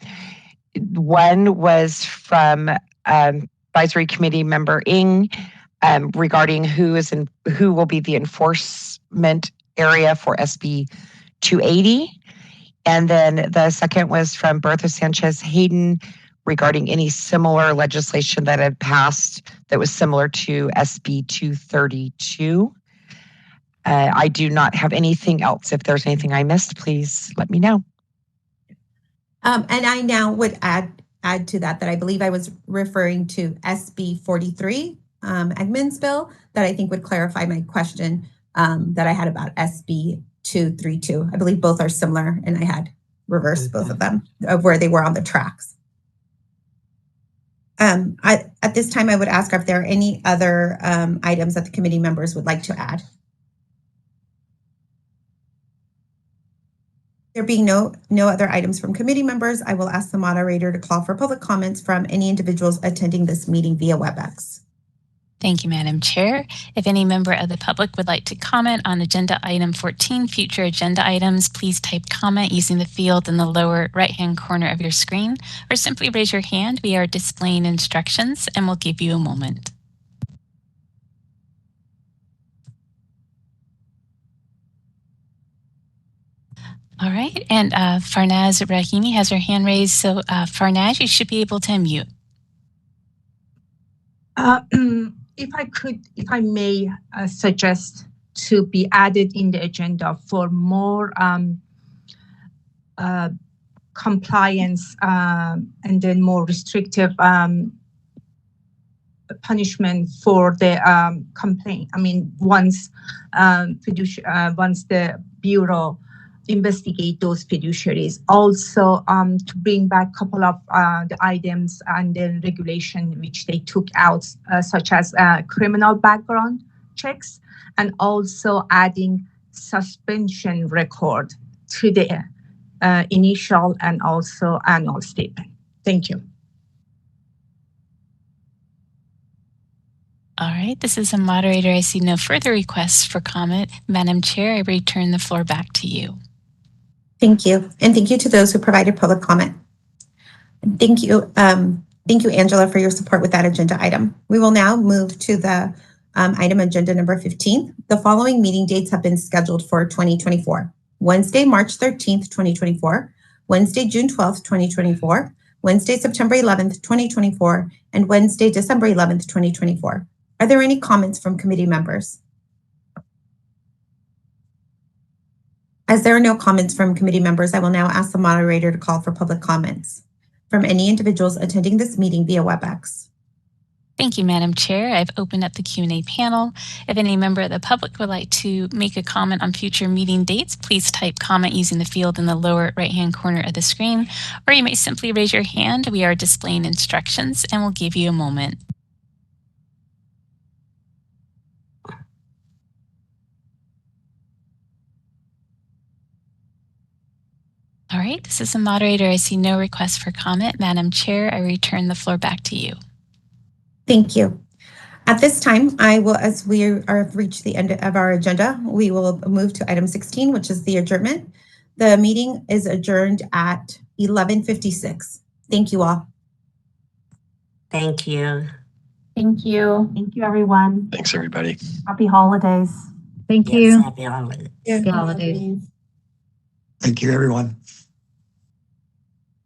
One was from advisory committee member Ng regarding who will be the enforcement area for SB 280. And then the second was from Bertha Sanchez Hayden regarding any similar legislation that had passed that was similar to SB 232. I do not have anything else. If there's anything I missed, please let me know. And I now would add to that I believe I was referring to SB 43, admin's bill, that I think would clarify my question that I had about SB 232. I believe both are similar, and I had reversed both of them of where they were on the tracks. At this time, I would ask if there are any other items that the committee members would like to add. There being no other items from committee members, I will ask the moderator to call for public comments from any individuals attending this meeting via WebEx. Thank you, Madam Chair. If any member of the public would like to comment on agenda item 14, future agenda items, please type comment using the field in the lower right-hand corner of your screen, or simply raise your hand. We are displaying instructions and we'll give you a moment. All right, and Farnaz Rahimi has her hand raised. So Farnaz, you should be able to unmute. If I may suggest to be added in the agenda for more compliance and then more restrictive punishment for the complaint. I mean, once the Bureau investigate those fiduciaries. Also, to bring back a couple of the items and the regulation which they took out, such as criminal background checks, and also adding suspension record to the initial and also annual statement. Thank you. All right, this is a moderator. I see no further requests for comment. Madam Chair, I return the floor back to you. Thank you. And thank you to those who provided public comment. Thank you, Angela, for your support with that agenda item. We will now move to the item agenda number 15. The following meeting dates have been scheduled for 2024. Wednesday, March 13th, 2024, Wednesday, June 12th, 2024, Wednesday, September 11th, 2024, and Wednesday, December 11th, 2024. Are there any comments from committee members? As there are no comments from committee members, I will now ask the moderator to call for public comments from any individuals attending this meeting via WebEx. Thank you, Madam Chair. I've opened up the Q&A panel. If any member of the public would like to make a comment on future meeting dates, please type comment using the field in the lower right-hand corner of the screen, or you may simply raise your hand. We are displaying instructions and we'll give you a moment. All right, this is the moderator. I see no request for comment. Madam Chair, I return the floor back to you. Thank you. At this time, as we have reached the end of our agenda, we will move to item 16, which is the adjournment. The meeting is adjourned at 11:56. Thank you all. Thank you. Thank you. Thank you, everyone. Thanks, everybody. Happy holidays. Thank Yes, you. happy holidays. Happy holidays. Thank you, everyone.